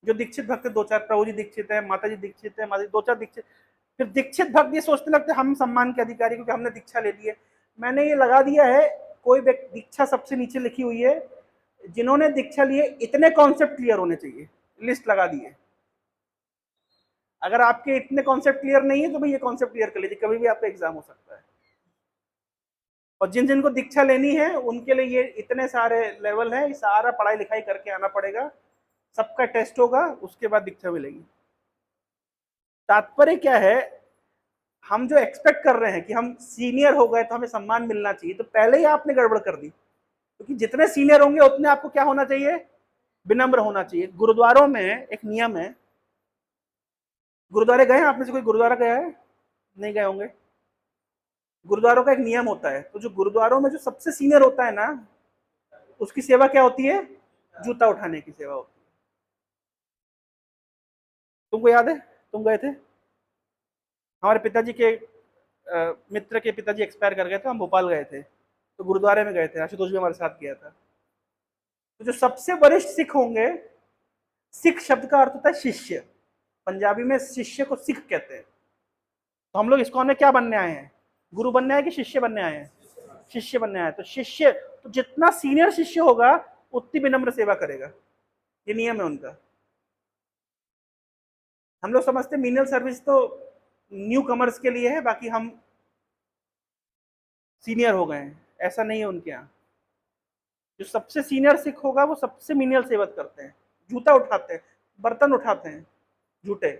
Speaker 1: जो दीक्षित भक्त दो चार, प्रभु जी दीक्षित है, माता जी दीक्षित है, माता जी दो चार दीक्षित, फिर दीक्षित भक्त ये सोचते लगते हम सम्मान के अधिकारी क्योंकि हमने दीक्षा ले ली है। मैंने ये लगा दिया है, कोई व्यक्ति दीक्षा सबसे नीचे लिखी हुई है, जिन्होंने दीक्षा लिए इतने कॉन्सेप्ट क्लियर होने चाहिए, लिस्ट लगा दी है। अगर आपके इतने कॉन्सेप्ट क्लियर नहीं है तो भाई ये कॉन्सेप्ट क्लियर कर लीजिए, कभी भी आपका एग्जाम हो सकता है। और जिन जिनको दीक्षा लेनी है उनके लिए ये इतने सारे लेवल है, सारा पढ़ाई लिखाई करके आना पड़ेगा, सबका टेस्ट होगा, उसके बाद दीक्षा मिलेगी। तात्पर्य क्या है, हम जो एक्सपेक्ट कर रहे हैं कि हम सीनियर हो गए तो हमें सम्मान मिलना चाहिए, तो पहले ही आपने गड़बड़ कर दी। क्योंकि जितने सीनियर होंगे उतने आपको क्या होना चाहिए, विनम्र होना चाहिए। गुरुद्वारों में एक नियम है, गुरुद्वारे गए हैं आप में से कोई गुरुद्वारा गया है? नहीं गए होंगे। गुरुद्वारों का एक नियम होता है, तो जो गुरुद्वारों में जो सबसे सीनियर होता है ना, उसकी सेवा क्या होती है, जूता उठाने की सेवा होती है। तुमको याद है, तुम गए थे? हमारे पिताजी के मित्र के पिताजी एक्सपायर कर गए थे, हम भोपाल गए थे, तो गुरुद्वारे में गए थे, आशुतोष भी हमारे साथ गया था। तो जो सबसे वरिष्ठ सिख होंगे, सिख शब्द का अर्थ होता है शिष्य, पंजाबी में शिष्य को सिख कहते हैं। तो हम लोग इस्कॉन में क्या बनने आए हैं, गुरु बनने आए कि शिष्य बनने आए हैं? शिष्य बनने आए। तो शिष्य, तो जितना सीनियर शिष्य होगा उतनी विनम्र सेवा करेगा, ये नियम है उनका। हम लोग समझते मीनियल सर्विस तो न्यू कमर्स के लिए है, बाकी हम सीनियर हो गए हैं, ऐसा नहीं है उनके यहाँ। जो सबसे सीनियर सिख होगा वो सबसे मीनियल सेवा करते हैं, जूता उठाते हैं, बर्तन उठाते हैं झूठे।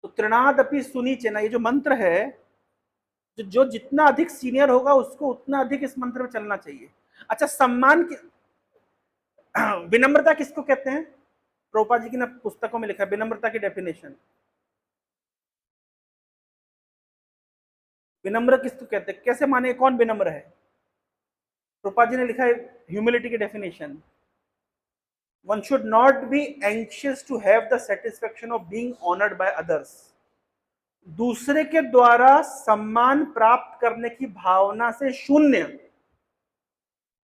Speaker 1: तो तृणादपि सुनीचे ना, ये जो मंत्र है, जो जितना अधिक सीनियर होगा उसको उतना अधिक इस मंत्र में चलना चाहिए। अच्छा, सम्मान की विनम्रता किसको कहते हैं? प्रभुपाद जी की ना पुस्तकों में लिखा है विनम्रता की डेफिनेशन। विनम्र किसको कहते हैं, कैसे माने, कौन विनम्र है? प्रभुपाद जी ने लिखा है ह्यूमिलिटी की definition, one should not be anxious to have the satisfaction of being honoured by others. दूसरे के द्वारा सम्मान प्राप्त करने की भावना से शून्य,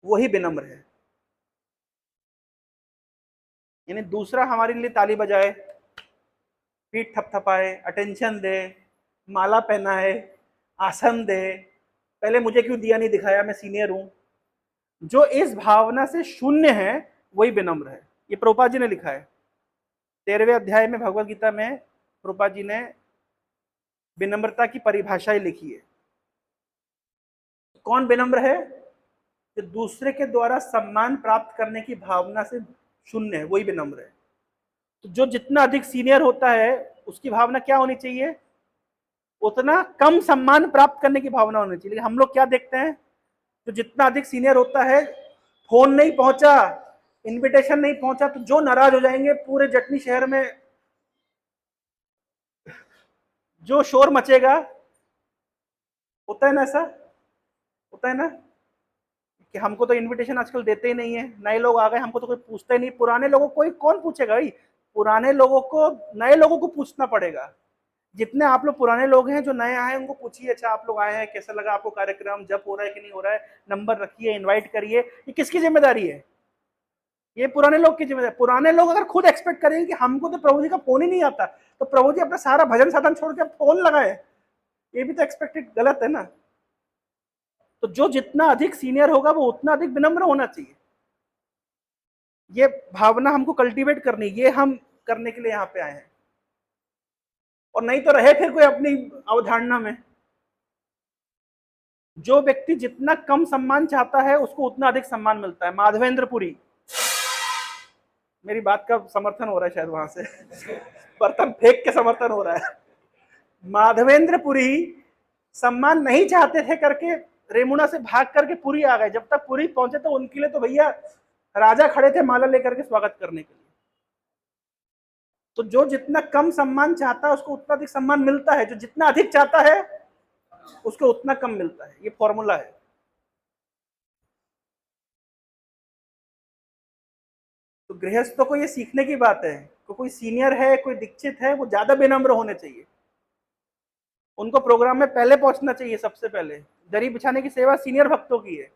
Speaker 1: वही विनम्र है। यानी दूसरा हमारे लिए ताली बजाए, पीठ थपथपाए, अटेंशन दे, माला पहनाए, आसन दे, पहले मुझे क्यों दिया नहीं दिखाया, मैं सीनियर हूं, जो इस भावना से शून्य है वही विनम्र है। ये प्रभुपाद जी ने लिखा है 13वें अध्याय में भगवद गीता में। प्रभुपाद जी ने विनम्रता की परिभाषा ही लिखी है। कौन विनम्र है? जो दूसरे के द्वारा सम्मान प्राप्त करने की भावना से शून्य है, वही विनम्र है। तो जो जितना अधिक सीनियर होता है उसकी भावना क्या होनी चाहिए, उतना कम सम्मान प्राप्त करने की भावना होनी चाहिए। लेकिन हम लोग क्या देखते हैं, जो जितना अधिक सीनियर होता है, फोन नहीं पहुंचा, इनविटेशन नहीं पहुंचा, तो जो नाराज हो जाएंगे, पूरे जटनी शहर में जो शोर मचेगा। होता है ना, ऐसा होता है ना कि हमको तो इनविटेशन आजकल देते ही नहीं है, नए लोग आ गए हमको तो कोई पूछता ही नहीं, पुराने लोगों को कोई कौन पूछेगा भाई, पुराने लोगों को, नए लोगों को पूछना पड़ेगा। जितने आप लोग पुराने लोग हैं जो नए आए उनको पूछिए, अच्छा आप लोग आए हैं, कैसा लगा आपको कार्यक्रम, जब हो रहा है कि नहीं हो रहा है, नंबर रखिए, इनवाइट करिए। ये किसकी जिम्मेदारी है? ये पुराने लोग की जिम्मेदारी। पुराने लोग अगर खुद एक्सपेक्ट करेंगे कि हमको तो प्रभु जी का फोन ही नहीं आता, तो प्रभु जी अपना सारा भजन साधन छोड़ के फोन लगाए, ये भी तो एक्सपेक्टेड गलत है ना। तो जो जितना अधिक सीनियर होगा वो उतना अधिक विनम्र होना चाहिए। ये भावना हमको कल्टीवेट करनी, ये हम करने के लिए यहाँ पे आए हैं। और नहीं तो रहे फिर कोई अपनी अवधारणा में। जो व्यक्ति जितना कम सम्मान चाहता है उसको उतना अधिक सम्मान मिलता है। माधवेंद्रपुरी, मेरी बात का समर्थन हो रहा है शायद वहां से बर्तन फेंक के समर्थन हो रहा है। माधवेंद्रपुरी सम्मान नहीं चाहते थे करके रेमुना से भाग करके पुरी आ गए। जब तक पुरी पहुंचे तो उनके लिए तो भैया राजा खड़े थे माला लेकर के स्वागत करने के लिए। तो जो जितना कम सम्मान चाहता है उसको उतना अधिक सम्मान मिलता है, जो जितना अधिक चाहता है उसको उतना कम मिलता है। ये फॉर्मूला है। तो गृहस्थों को ये सीखने की बात है कि कोई सीनियर है, कोई दीक्षित है, वो ज्यादा विनम्र होने चाहिए। उनको प्रोग्राम में पहले पहुंचना चाहिए। सबसे पहले दरी बिछाने की सेवा सीनियर भक्तों की है।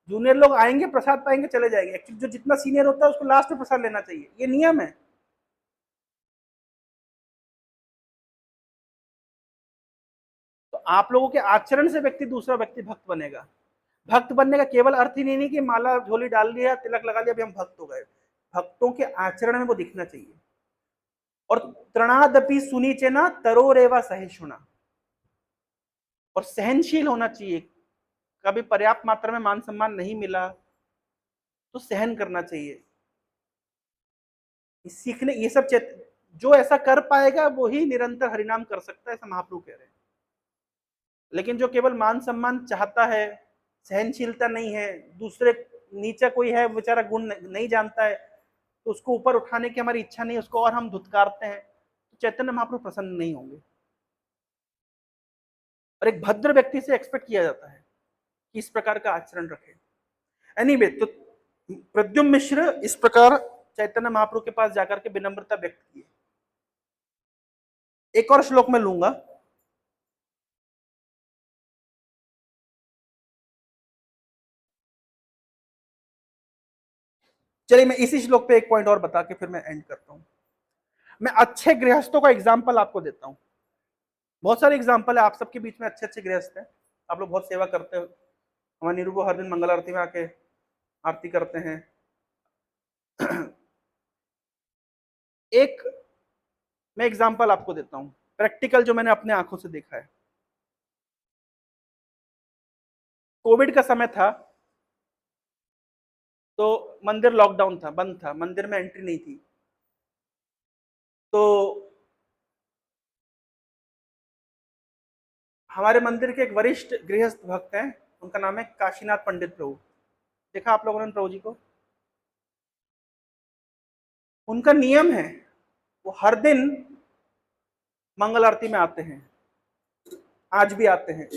Speaker 1: जूनियर लोग आएंगे, प्रसाद पाएंगे, चले जाएंगे। एक्चुअली जो जितना सीनियर होता है उसको लास्ट में प्रसाद लेना चाहिए, ये नियम है। तो आप लोगों के आचरण से व्यक्ति दूसरा व्यक्ति भक्त बनेगा। भक्त बनने का केवल अर्थ ही नहीं कि माला झोली डाल लिया, तिलक लगा लिया, अभी हम भक्त हो गए। भक्तों के आचरण में वो दिखना चाहिए। और तृणादपि सुनीचेना तरोरेवा सहिष्णुना, और सहनशील होना चाहिए। कभी पर्याप्त मात्रा में मान सम्मान नहीं मिला तो सहन करना चाहिए। सीखने ये सब जो ऐसा कर पाएगा वो ही निरंतर हरिनाम कर सकता है, ऐसा महाप्रभु कह रहे हैं। लेकिन जो केवल मान सम्मान चाहता है, सहनशीलता नहीं है, दूसरे नीचा कोई है बेचारा गुण नहीं जानता है, तो उसको ऊपर उठाने की हमारी इच्छा नहीं, उसको और हम धुतकारते हैं, तो चैतन्य महाप्रभु प्रसन्न नहीं होंगे। और एक भद्र व्यक्ति से एक्सपेक्ट किया जाता है कि इस प्रकार का आचरण रखे। एनीवे, तो प्रद्युम्न मिश्र इस प्रकार चैतन्य महाप्रभु के पास जाकर के विनम्रता व्यक्त की। एक और श्लोक में लूंगा। चलिए मैं इसी श्लोक पे एक पॉइंट और बता के फिर मैं एंड करता हूं। मैं अच्छे गृहस्थों का एग्जाम्पल आपको देता हूं। बहुत सारे एग्जाम्पल है, आप सबके बीच में अच्छे अच्छे गृहस्थ हैं, आप लोग बहुत सेवा करते हो। हमारे नीरू हर दिन मंगल आरती में आके आरती करते हैं। एक मैं एग्जाम्पल आपको देता हूं, प्रैक्टिकल, जो मैंने अपने आंखों से देखा है। कोविड का समय था, तो मंदिर लॉकडाउन था, बंद था, मंदिर में एंट्री नहीं थी। तो हमारे मंदिर के एक वरिष्ठ गृहस्थ भक्त हैं, उनका नाम है काशीनाथ पंडित प्रभु। देखा आप लोगों ने प्रभु जी को? उनका नियम है, वो हर दिन मंगल आरती में आते हैं, आज भी आते हैं।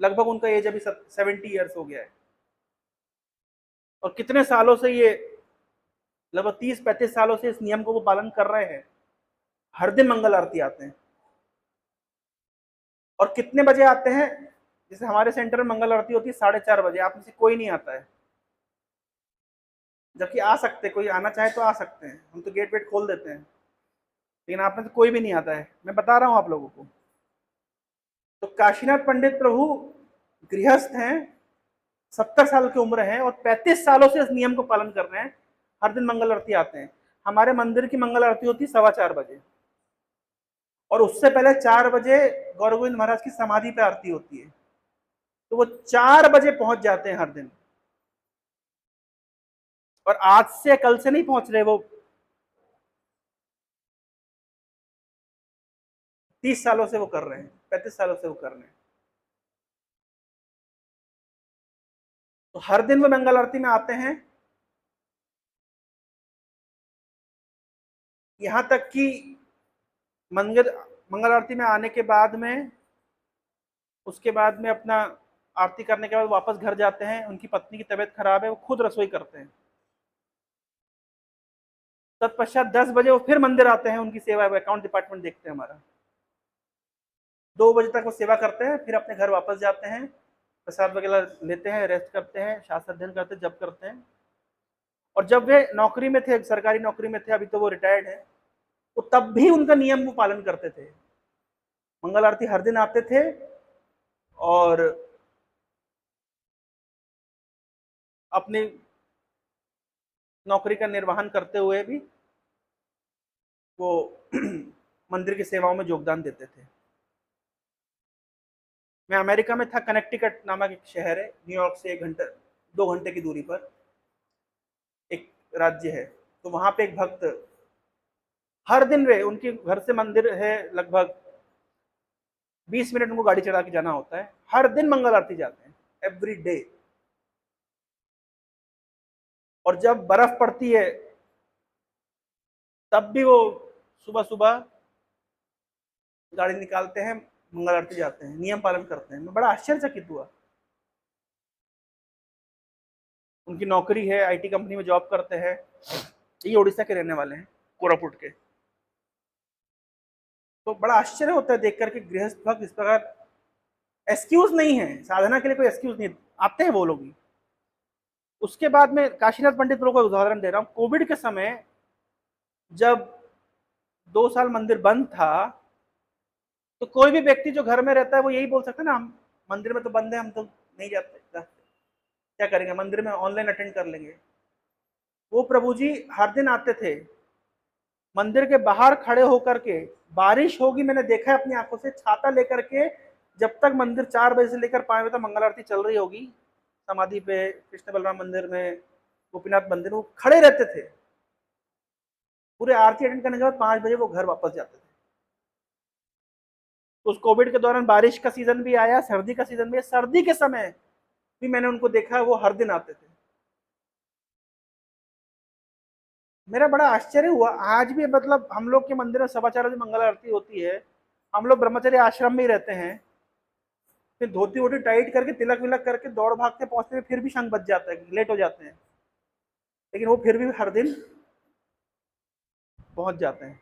Speaker 1: लगभग उनका एज अभी 70 ईयर्स हो गया है। और कितने सालों से ये, लगभग 30-35 सालों से इस नियम को वो पालन कर रहे हैं। हर दिन मंगल आरती आते हैं। और कितने बजे आते हैं? जैसे हमारे सेंटर में मंगल आरती होती है 4:30 बजे, आप में से कोई नहीं आता है। जबकि आ सकते, कोई आना चाहे तो आ सकते हैं, हम तो गेट वेट खोल देते हैं, लेकिन आप में से कोई भी नहीं आता है। मैं बता रहा हूं आप लोगों को। तो काशीनाथ पंडित प्रभु गृहस्थ हैं, 70 साल की उम्र है, और 35 सालों से इस नियम को पालन कर रहे हैं। हर दिन मंगल आरती आते हैं। हमारे मंदिर की मंगल आरती होती है 4:15 बजे, और उससे पहले 4 बजे गौर गोविंद महाराज की समाधि पे आरती होती है। तो वो 4 बजे पहुंच जाते हैं हर दिन। और आज से कल से नहीं पहुंच रहे, वो 30 सालों से वो कर रहे हैं, 35 सालों से वो कर रहे हैं। तो हर दिन वो मंगल आरती में आते हैं। यहां तक कि मंगल मंगल आरती में आने के बाद में, उसके बाद में अपना आरती करने के बाद वापस घर जाते हैं। उनकी पत्नी की तबीयत खराब है, वो खुद रसोई करते हैं। तत्पश्चात 10 बजे वो फिर मंदिर आते हैं, उनकी सेवा, अकाउंट डिपार्टमेंट देखते हैं हमारा। 2 बजे तक वो सेवा करते हैं, फिर अपने घर वापस जाते हैं, प्रसाद वगैरह लेते हैं, रेस्ट करते हैं, शास्त्र अध्ययन करते हैं, जप करते हैं। और जब वे नौकरी में थे, सरकारी नौकरी में थे, अभी तो वो रिटायर्ड है, तो तब भी उनका नियम वो पालन करते थे। मंगल आरती हर दिन आते थे, और अपनी नौकरी का निर्वहन करते हुए भी वो मंदिर की सेवाओं में योगदान देते थे। मैं अमेरिका में था, कनेक्टिकट नामक एक शहर है, न्यूयॉर्क से 1 घंटे 2 घंटे की दूरी पर एक राज्य है। तो वहां पे एक भक्त, हर दिन वे, उनके घर से मंदिर है लगभग 20 मिनट उनको गाड़ी चढ़ा के जाना होता है, हर दिन मंगल आरती जाते हैं, एवरी डे। और जब बर्फ पड़ती है तब भी वो सुबह सुबह गाड़ी निकालते हैं, मंगल आरती जाते हैं, नियम पालन करते हैं। मैं बड़ा आश्चर्यचकित हुआ। उनकी नौकरी है, आईटी कंपनी में जॉब करते हैं, ये उड़ीसा के रहने वाले हैं, कोरापुट के। तो बड़ा आश्चर्य होता है देख करके गृहस्थ भक्त इस प्रकार, एक्सक्यूज नहीं है, साधना के लिए कोई एक्सक्यूज नहीं, आते हैं वो लोग भी। उसके बाद में काशीनाथ पंडित लोगों का उदाहरण दे रहा हूँ। कोविड के समय जब 2 साल मंदिर बंद था, तो कोई भी व्यक्ति जो घर में रहता है वो यही बोल सकता है ना, हम मंदिर में तो बंद है, हम तो नहीं जाते, क्या करेंगे, मंदिर में ऑनलाइन अटेंड कर लेंगे। वो प्रभु जी हर दिन आते थे, मंदिर के बाहर खड़े होकर के, बारिश होगी, मैंने देखा है अपनी आंखों से, छाता लेकर के, जब तक मंदिर 4 बजे से लेकर 5 बजे तक मंगल आरती चल रही होगी, समाधि पे, कृष्ण बलराम मंदिर में, गोपीनाथ मंदिर, वो खड़े रहते थे। पूरे आरती अटेंड करने के बाद 5 बजे वो घर वापस जाते थे। तो उस कोविड के दौरान बारिश का सीजन भी आया, सर्दी का सीजन भी आया, सर्दी के समय भी मैंने उनको देखा, वो हर दिन आते थे। मेरा बड़ा आश्चर्य हुआ। आज भी मतलब हम लोग के मंदिर में 4:15 बजे मंगल आरती होती है, हम लोग ब्रह्मचर्य आश्रम में ही रहते हैं, फिर धोती वोती टाइट करके, तिलक विलक करके, दौड़ भाग के पहुंचते में फिर भी शंख बज जाता है, लेट हो जाते हैं, लेकिन वो फिर भी हर दिन पहुंच जाते हैं।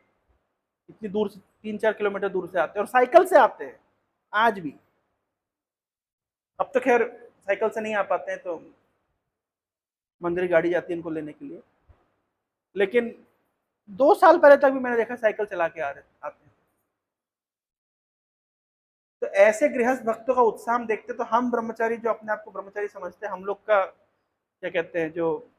Speaker 1: इतनी दूर से, 3-4 किलोमीटर दूर से आते हैं, और साइकिल से आते हैं आज भी। अब तो खैर साइकिल से नहीं आ पाते हैं, तो मंदिर गाड़ी जाती है इनको लेने के लिए, लेकिन 2 साल पहले तक भी मैंने देखा साइकिल चला के आते हैं। तो ऐसे गृहस्थ भक्तों का उत्साह हम देखते, तो हम ब्रह्मचारी जो अपने आप को ब्रह्मचारी समझते हैं, हम लोग का क्या कहते हैं, जो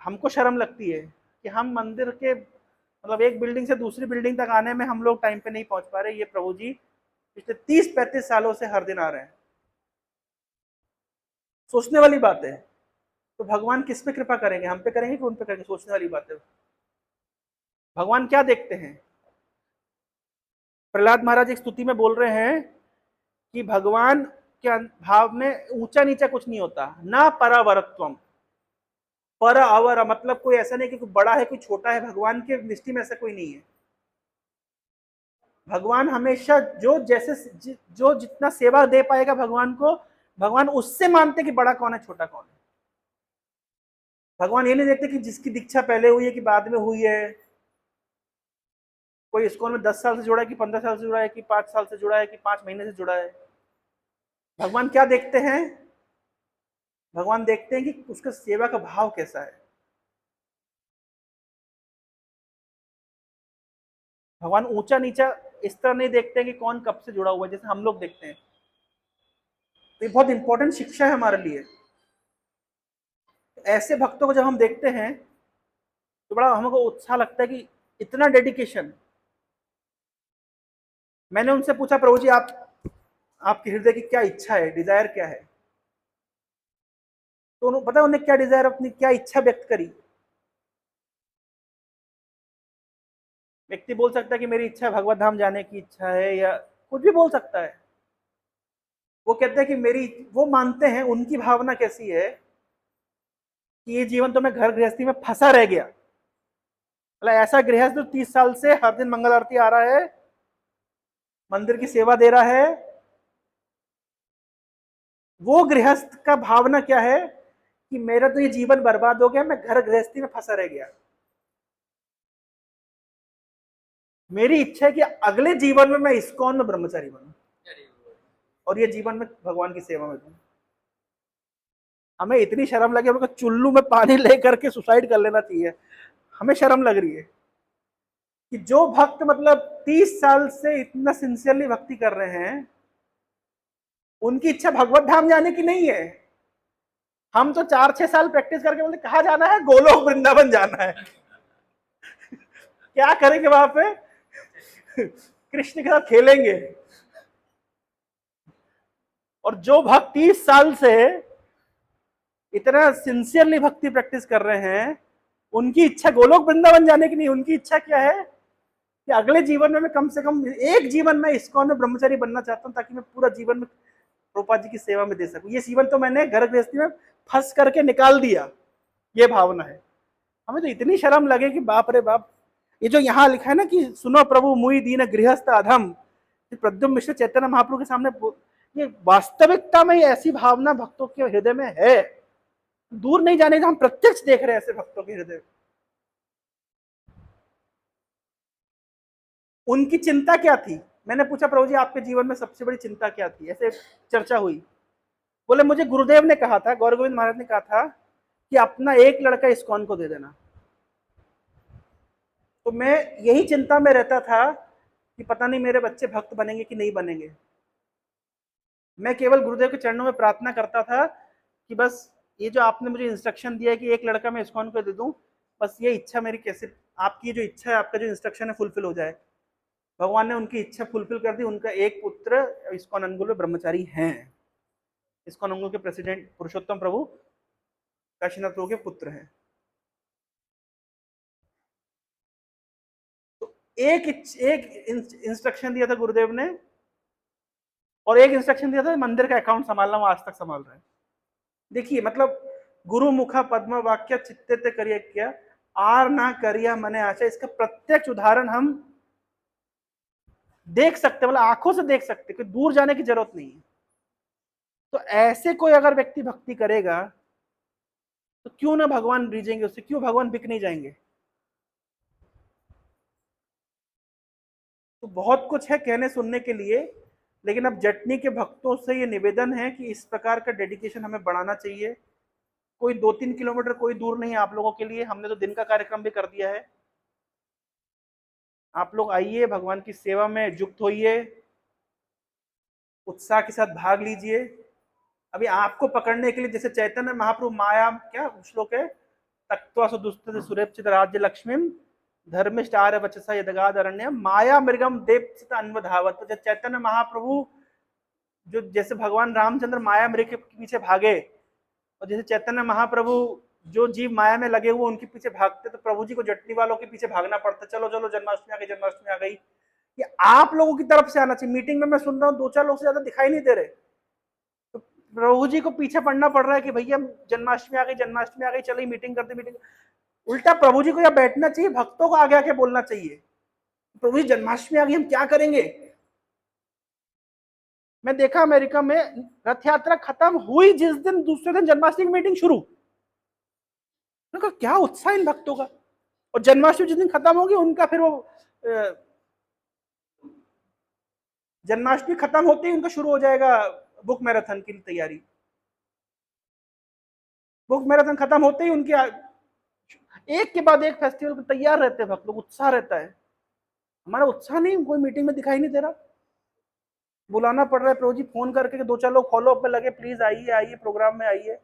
Speaker 1: हमको शर्म लगती है कि हम मंदिर के मतलब एक बिल्डिंग से दूसरी बिल्डिंग तक आने में हम लोग टाइम पे नहीं पहुंच पा रहे। ये प्रभु जी पिछले 30-35 सालों से हर दिन आ रहे हैं। सोचने वाली बात है। तो भगवान किस पे कृपा करेंगे, हम पे करेंगे कि उन पे करेंगे? सोचने वाली बात है। भगवान क्या देखते हैं? प्रहलाद महाराज एक स्तुति में बोल रहे हैं कि भगवान के भाव में ऊंचा नीचा कुछ नहीं होता, ना परावरत्वम, पर अवर मतलब कोई ऐसा नहीं कि कोई बड़ा है कोई छोटा है, भगवान के दृष्टि में ऐसा कोई नहीं है। भगवान हमेशा जो जैसे जो जितना सेवा दे पाएगा भगवान को, भगवान उससे मानते कि बड़ा कौन है छोटा कौन है। भगवान ये नहीं देखते कि जिसकी दीक्षा पहले हुई है कि बाद में हुई है, कोई इस्कॉन में 10 साल से जुड़ा है कि 15 साल से जुड़ा है कि 5 साल से जुड़ा है कि 5 महीने से जुड़ा है। भगवान क्या देखते हैं? भगवान देखते हैं कि उसका सेवा का भाव कैसा है। भगवान ऊंचा नीचा इस तरह नहीं देखते हैं कि कौन कब से जुड़ा हुआ है, जैसे हम लोग देखते हैं। तो ये बहुत इंपॉर्टेंट शिक्षा है हमारे लिए। ऐसे भक्तों को जब हम देखते हैं तो बड़ा हमको उत्साह लगता है कि इतना डेडिकेशन। मैंने उनसे पूछा, प्रभु जी आपके हृदय की क्या इच्छा है, डिजायर क्या है? तो उन्होंने पता उन्हें क्या डिजायर, अपनी क्या इच्छा व्यक्त करी। व्यक्ति बोल सकता है कि मेरी इच्छा भगवत धाम जाने की इच्छा है, या कुछ भी बोल सकता है। वो कहते हैं कि मेरी, वो मानते हैं, उनकी भावना कैसी है कि ये जीवन तो मैं घर गृहस्थी में फंसा रह गया। मतलब ऐसा गृहस्थ जो 30 साल से हर दिन मंगल आरती आ रहा है, मंदिर की सेवा दे रहा है, वो गृहस्थ का भावना क्या है कि मेरा तो ये जीवन बर्बाद हो गया, मैं घर गृहस्थी में फंसा रह गया। मेरी इच्छा है कि अगले जीवन में मैं इस्कॉन में ब्रह्मचारी बनूं और ये जीवन में भगवान की सेवा में दूं। हमें इतनी शर्म लगी, हमको चुल्लू में पानी लेकर के सुसाइड कर लेना चाहिए। हमें शर्म लग रही है कि जो भक्त मतलब 30 साल से इतना सिंसियरली भक्ति कर रहे हैं, उनकी इच्छा भगवत धाम जाने की नहीं है। हम तो 4-6 साल प्रैक्टिस करके बोलते कहाँ जाना है, गोलोक वृंदावन जाना है। क्या करेंगे वहां पे? कृष्ण के साथ खेलेंगे। और जो भक्त 30 साल से इतना सिंसियरली भक्ति प्रैक्टिस कर रहे हैं, उनकी इच्छा गोलोक वृंदावन जाने की नहीं। उनकी इच्छा क्या है कि अगले जीवन में मैं कम से कम एक जीवन में इस्कॉन में ब्रह्मचारी बनना चाहता हूं, ताकि मैं पूरा जीवन में प्रभुपाद जी की सेवा में दे सकूं। ये जीवन तो मैंने घर गृहस्थी में फंस करके निकाल दिया, ये भावना है। हमें तो इतनी शर्म लगे कि बाप रे बाप, ये जो यहाँ लिखा है ना कि सुनो प्रभु मुई दीन गृहस्थ अधम, प्रद्युम्न मिश्र चैतन्य महाप्रभु के सामने, ये वास्तविकता में ऐसी भावना भक्तों के हृदय में है, दूर नहीं जाने का, हम प्रत्यक्ष देख रहे हैं ऐसे भक्तों के हृदय। उनकी चिंता क्या थी? मैंने पूछा प्रभु जी आपके जीवन में सबसे बड़ी चिंता क्या थी? ऐसे चर्चा हुई। बोले मुझे गुरुदेव ने कहा था, गौर गोविंद महाराज ने कहा था कि अपना एक लड़का इस्कॉन को दे देना। तो मैं यही चिंता में रहता था कि पता नहीं मेरे बच्चे भक्त बनेंगे कि नहीं बनेंगे। मैं केवल गुरुदेव के चरणों में प्रार्थना करता था कि बस ये जो आपने मुझे इंस्ट्रक्शन दिया है कि एक लड़का मैं इस्कॉन को दे दूं, बस ये इच्छा मेरी कैसे, आपकी जो इच्छा है, आपका जो इंस्ट्रक्शन है फुलफिल हो जाए। भगवान ने उनकी इच्छा फुलफिल कर दी। उनका एक पुत्र इस्कॉन अंगुल में ब्रह्मचारी हैं। इस्कॉन अंगुल के प्रेसिडेंट पुरुषोत्तम प्रभु काशीनाथ प्रभु के पुत्र हैं। तो एक इंस्ट्रक्शन दिया था गुरुदेव ने, और एक इंस्ट्रक्शन दिया था मंदिर का अकाउंट संभालना, वो आज तक संभाल रहे हैं। देखिए मतलब गुरु मुखा पद्म वाक्य चित्ते ते करिए क्या आर ना करिया मने आशा, इसका प्रत्यक्ष उदाहरण हम देख सकते, मतलब आंखों से देख सकते, कोई दूर जाने की जरूरत नहीं है। तो ऐसे कोई अगर व्यक्ति भक्ति करेगा तो क्यों ना भगवान रीझेंगे उससे, क्यों भगवान बिक नहीं जाएंगे? तो बहुत कुछ है कहने सुनने के लिए, लेकिन अब जटनी के भक्तों से ये निवेदन है कि इस प्रकार का डेडिकेशन हमें बढ़ाना चाहिए। कोई 2-3 किलोमीटर कोई दूर नहीं है आप लोगों के लिए। हमने तो दिन का कार्यक्रम भी कर दिया है। आप लोग आइए, भगवान की सेवा में युक्त होइए, उत्साह के साथ भाग लीजिए। अभी आपको पकड़ने के लिए जैसे चैतन्य महाप्रभु माया, क्या श्लोक है, तक्त्वा सुदुस्तुत सुरेप्सित राज्य लक्ष्मीम धर्मिष्ठ आर्य वचसा यदगाद अरण्य माया मृगम देवसित अन्वधावत। तो चैतन्य महाप्रभु जो जैसे भगवान रामचंद्र माया मृग के पीछे भागे, और जैसे चैतन्य महाप्रभु जो जीव माया में लगे हुए उनके पीछे भागते, तो प्रभु जी को जटनी वालों के पीछे भागना पड़ता, चलो चलो जन्माष्टमी आ गई, जन्माष्टमी आ गई। ये आप लोगों की तरफ से आना चाहिए। मीटिंग में मैं सुन रहा हूँ 2-4 लोग से ज्यादा दिखाई नहीं दे रहे, तो प्रभु जी को पीछे पड़ना पड़ रहा है कि भैया जन्माष्टमी आ गई, जन्माष्टमी आ गई, चलिए मीटिंग करते, मीटिंग। उल्टा प्रभु जी को यहाँ बैठना चाहिए, भक्तों को आगे आके बोलना चाहिए, प्रभु जी जन्माष्टमी आ गई, हम क्या करेंगे? मैं देखा अमेरिका में रथ यात्रा खत्म हुई जिस दिन, दूसरे दिन जन्माष्टमी की मीटिंग शुरू। मैंने कहा क्या उत्साह इन भक्तों का। और जन्माष्टमी जिस दिन खत्म होगी उनका फिर वो जन्माष्टमी खत्म होते ही उनका शुरू हो जाएगा बुक मैराथन की तैयारी। बुक मैराथन खत्म होते ही उनके एक के बाद एक फेस्टिवल को तैयार रहते हैं भक्त लोग, उत्साह रहता है। हमारा उत्साह नहीं, कोई मीटिंग में दिखाई नहीं दे रहा। बुलाना पड़ रहा है प्रभु जी फोन करके, 2-4 लोग फॉलो अप में लगे, प्लीज आइए आइए प्रोग्राम में आइए।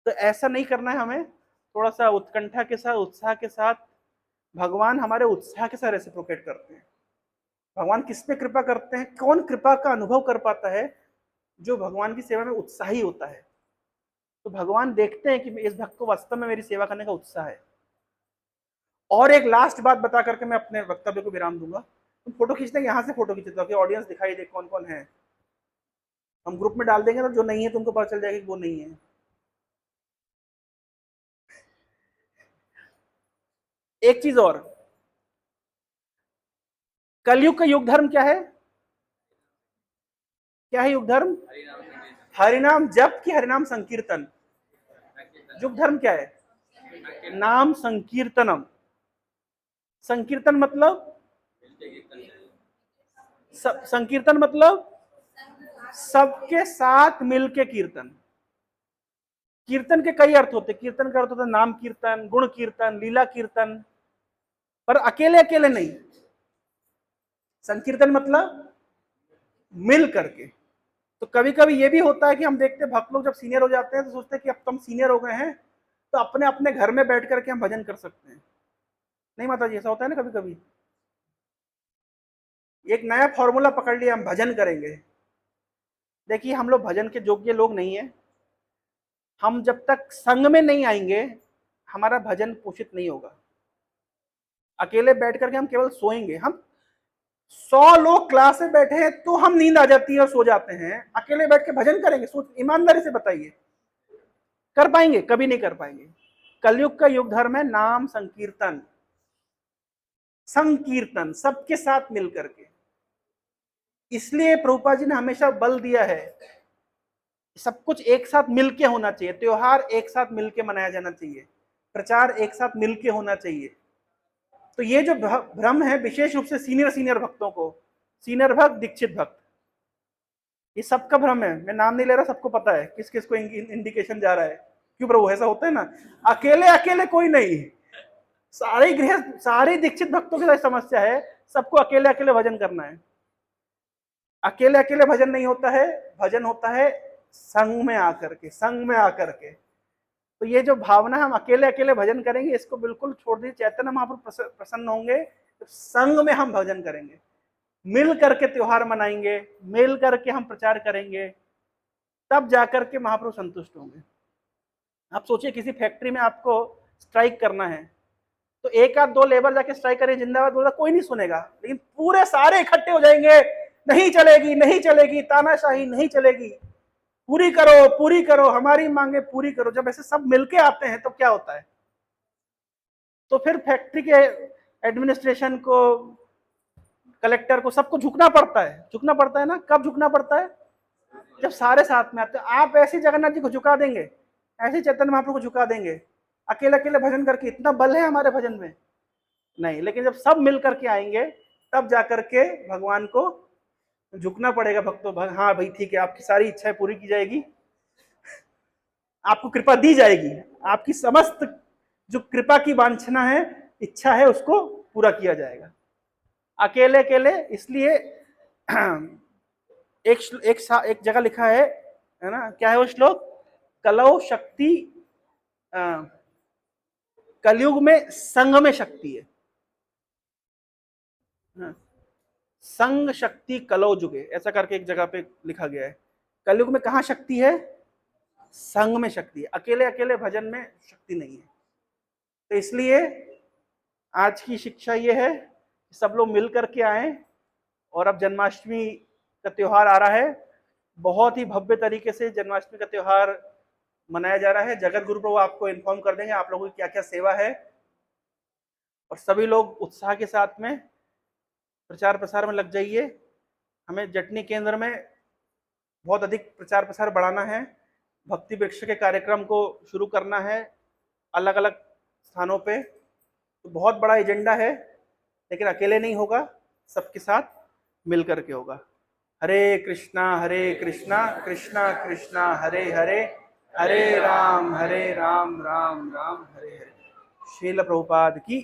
Speaker 1: तो ऐसा नहीं करना है हमें। थोड़ा सा उत्कंठा के साथ, उत्साह के साथ, भगवान हमारे उत्साह के साथ रेसिप्रोकेट करते हैं। भगवान किस पे कृपा करते हैं? कौन कृपा का अनुभव कर पाता है? जो भगवान की सेवा में उत्साही होता है। तो भगवान देखते हैं कि इस भक्त को वास्तव में मेरी सेवा करने का उत्साह है। और एक लास्ट बात बता करके मैं अपने वक्तव्य को विराम दूंगा। तुम फोटो खींचते हैं, यहाँ से फोटो खींचते ताकि ऑडियंस दिखाई दे कौन कौन है। हम ग्रुप में डाल देंगे तो जो नहीं है तुमको पता चल जाएगा कि वो नहीं है। एक चीज और, कलयुग का युग धर्म क्या है? क्या है युग धर्म? हरिनाम जप की हरिनाम संकीर्तन। युग धर्म क्या है? नाम संकीर्तनम। संकीर्तन मतलब संकीर्तन मतलब सबके साथ मिलके कीर्तन। कीर्तन के कई अर्थ होते। कीर्तन का अर्थ होता है नाम कीर्तन, गुण कीर्तन, लीला कीर्तन, पर अकेले अकेले नहीं। संकीर्तन मतलब मिल करके। तो कभी कभी ये भी होता है कि हम देखते हैं भक्त लोग जब सीनियर हो जाते हैं तो सोचते हैं कि अब तो हम सीनियर हो गए हैं तो अपने अपने घर में बैठ करके हम भजन कर सकते हैं। नहीं माता जी, ऐसा होता है ना कभी कभी। एक नया फॉर्मूला पकड़ लिया, हम भजन करेंगे। देखिए हम लोग भजन के योग्य लोग नहीं है। हम जब तक संग में नहीं आएंगे हमारा भजन पोषित नहीं होगा। अकेले बैठ करके हम केवल सोएंगे। हम 100 लोग क्लास में बैठे हैं तो हम नींद आ जाती है और सो जाते हैं। अकेले बैठ के भजन करेंगे? सोच, ईमानदारी से बताइए, कर पाएंगे? कभी नहीं कर पाएंगे। कलयुग का युग धर्म है नाम संकीर्तन। संकीर्तन, सबके साथ मिल करके। इसलिए प्रभुपाद जी ने हमेशा बल दिया है, सब कुछ एक साथ मिलके होना चाहिए, त्योहार एक साथ मिलके मनाया जाना चाहिए, प्रचार एक साथ मिलके होना चाहिए। तो ये जो भ्रम है विशेष रूप से सीनियर भक्तों को, सीनियर भक्त, दीक्षित भक्त, ये सबका भ्रम है। मैं नाम नहीं ले रहा, सबको पता है किस किस को इंडिकेशन जा रहा है। क्यों प्रभु, ऐसा होता है ना, अकेले अकेले कोई नहीं, सारे गृह, सारे दीक्षित भक्तों की समस्या है, सबको अकेले अकेले भजन करना है। अकेले अकेले भजन नहीं होता है, भजन होता है संग में आकर के, संग में आकर के। तो ये जो भावना हम अकेले अकेले भजन करेंगे, इसको बिल्कुल छोड़ दीजिए। चैतन्य महाप्रभु प्रसन्न होंगे तो संग में हम भजन करेंगे, मिल करके त्योहार मनाएंगे, मिल करके हम प्रचार करेंगे, तब जाकर के महाप्रभु संतुष्ट होंगे। आप सोचिए किसी फैक्ट्री में आपको स्ट्राइक करना है, तो एक आध दो लेबर जाके स्ट्राइक करें, जिंदाबाद बोला, कोई नहीं सुनेगा, लेकिन पूरे सारे इकट्ठे हो जाएंगे, नहीं चलेगी, नहीं चलेगी, तानाशाही नहीं चलेगी, पूरी करो, पूरी करो, हमारी मांगे पूरी करो। जब ऐसे सब मिलके आते हैं तो क्या होता है, तो फिर फैक्ट्री के एडमिनिस्ट्रेशन को, कलेक्टर को, सबको झुकना पड़ता है, झुकना पड़ता है ना। कब झुकना पड़ता है, जब सारे साथ में आते हैं। आप ऐसी जगन्नाथ जी को झुका देंगे, ऐसे चैतन्य महाप्रभु को झुका देंगे, अकेले अकेले भजन करके, इतना बल है हमारे भजन में नहीं। लेकिन जब सब मिल करके आएंगे तब जाकर के भगवान को झुकना पड़ेगा। भक्तों, हाँ भाई ठीक है, आपकी सारी इच्छाएं पूरी की जाएगी, आपको कृपा दी जाएगी, आपकी समस्त जो कृपा की वांछना है, इच्छा है, उसको पूरा किया जाएगा। अकेले अकेले, इसलिए एक जगह लिखा है ना, क्या है वो श्लोक, कलौ शक्ति, कलयुग में संग में शक्ति है, संग शक्ति कलौ जुगे, ऐसा करके एक जगह पे लिखा गया है। कलयुग में कहाँ शक्ति है, संग में शक्ति है, अकेले अकेले भजन में शक्ति नहीं है। तो इसलिए आज की शिक्षा ये है, सब लोग मिल करके आए। और अब जन्माष्टमी का त्योहार आ रहा है, बहुत ही भव्य तरीके से जन्माष्टमी का त्योहार मनाया जा रहा है। जगत गुरु प्रभु आपको इन्फॉर्म कर देंगे आप लोगों की क्या क्या सेवा है, और सभी लोग उत्साह के साथ में प्रचार प्रसार में लग जाइए। हमें जटनी केंद्र में बहुत अधिक प्रचार प्रसार बढ़ाना है, भक्ति वृक्ष के कार्यक्रम को शुरू करना है अलग अलग स्थानों पे। तो बहुत बड़ा एजेंडा है, लेकिन अकेले नहीं होगा, सबके साथ मिल करके होगा। हरे कृष्णा कृष्णा कृष्णा हरे हरे, हरे राम राम राम हरे हरे। श्रील प्रभुपाद की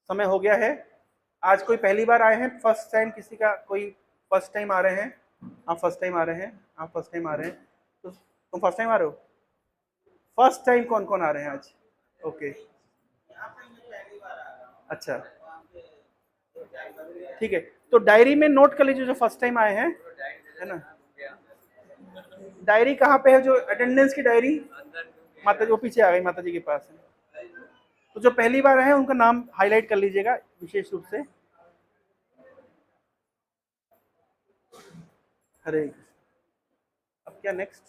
Speaker 1: समय हो गया है। आज कोई पहली बार आए हैं, फर्स्ट टाइम किसी का, कोई फर्स्ट टाइम आ रहे हैं, आप फर्स्ट टाइम आ रहे हैं, आप फर्स्ट टाइम आ रहे हैं, तो तुम फर्स्ट टाइम आ रहे हो। फर्स्ट टाइम कौन कौन आ रहे हैं आज? ओके, अच्छा ठीक है। तो डायरी में नोट कर लीजिए जो फर्स्ट टाइम आए हैं, है ना। डायरी कहाँ पे है, जो अटेंडेंस की डायरी, माता जी वो पीछे आ गई, माता जी के पास है। तो जो पहली बार है उनका नाम हाईलाइट कर लीजिएगा विशेष रूप से। हरे, अब क्या नेक्स्ट?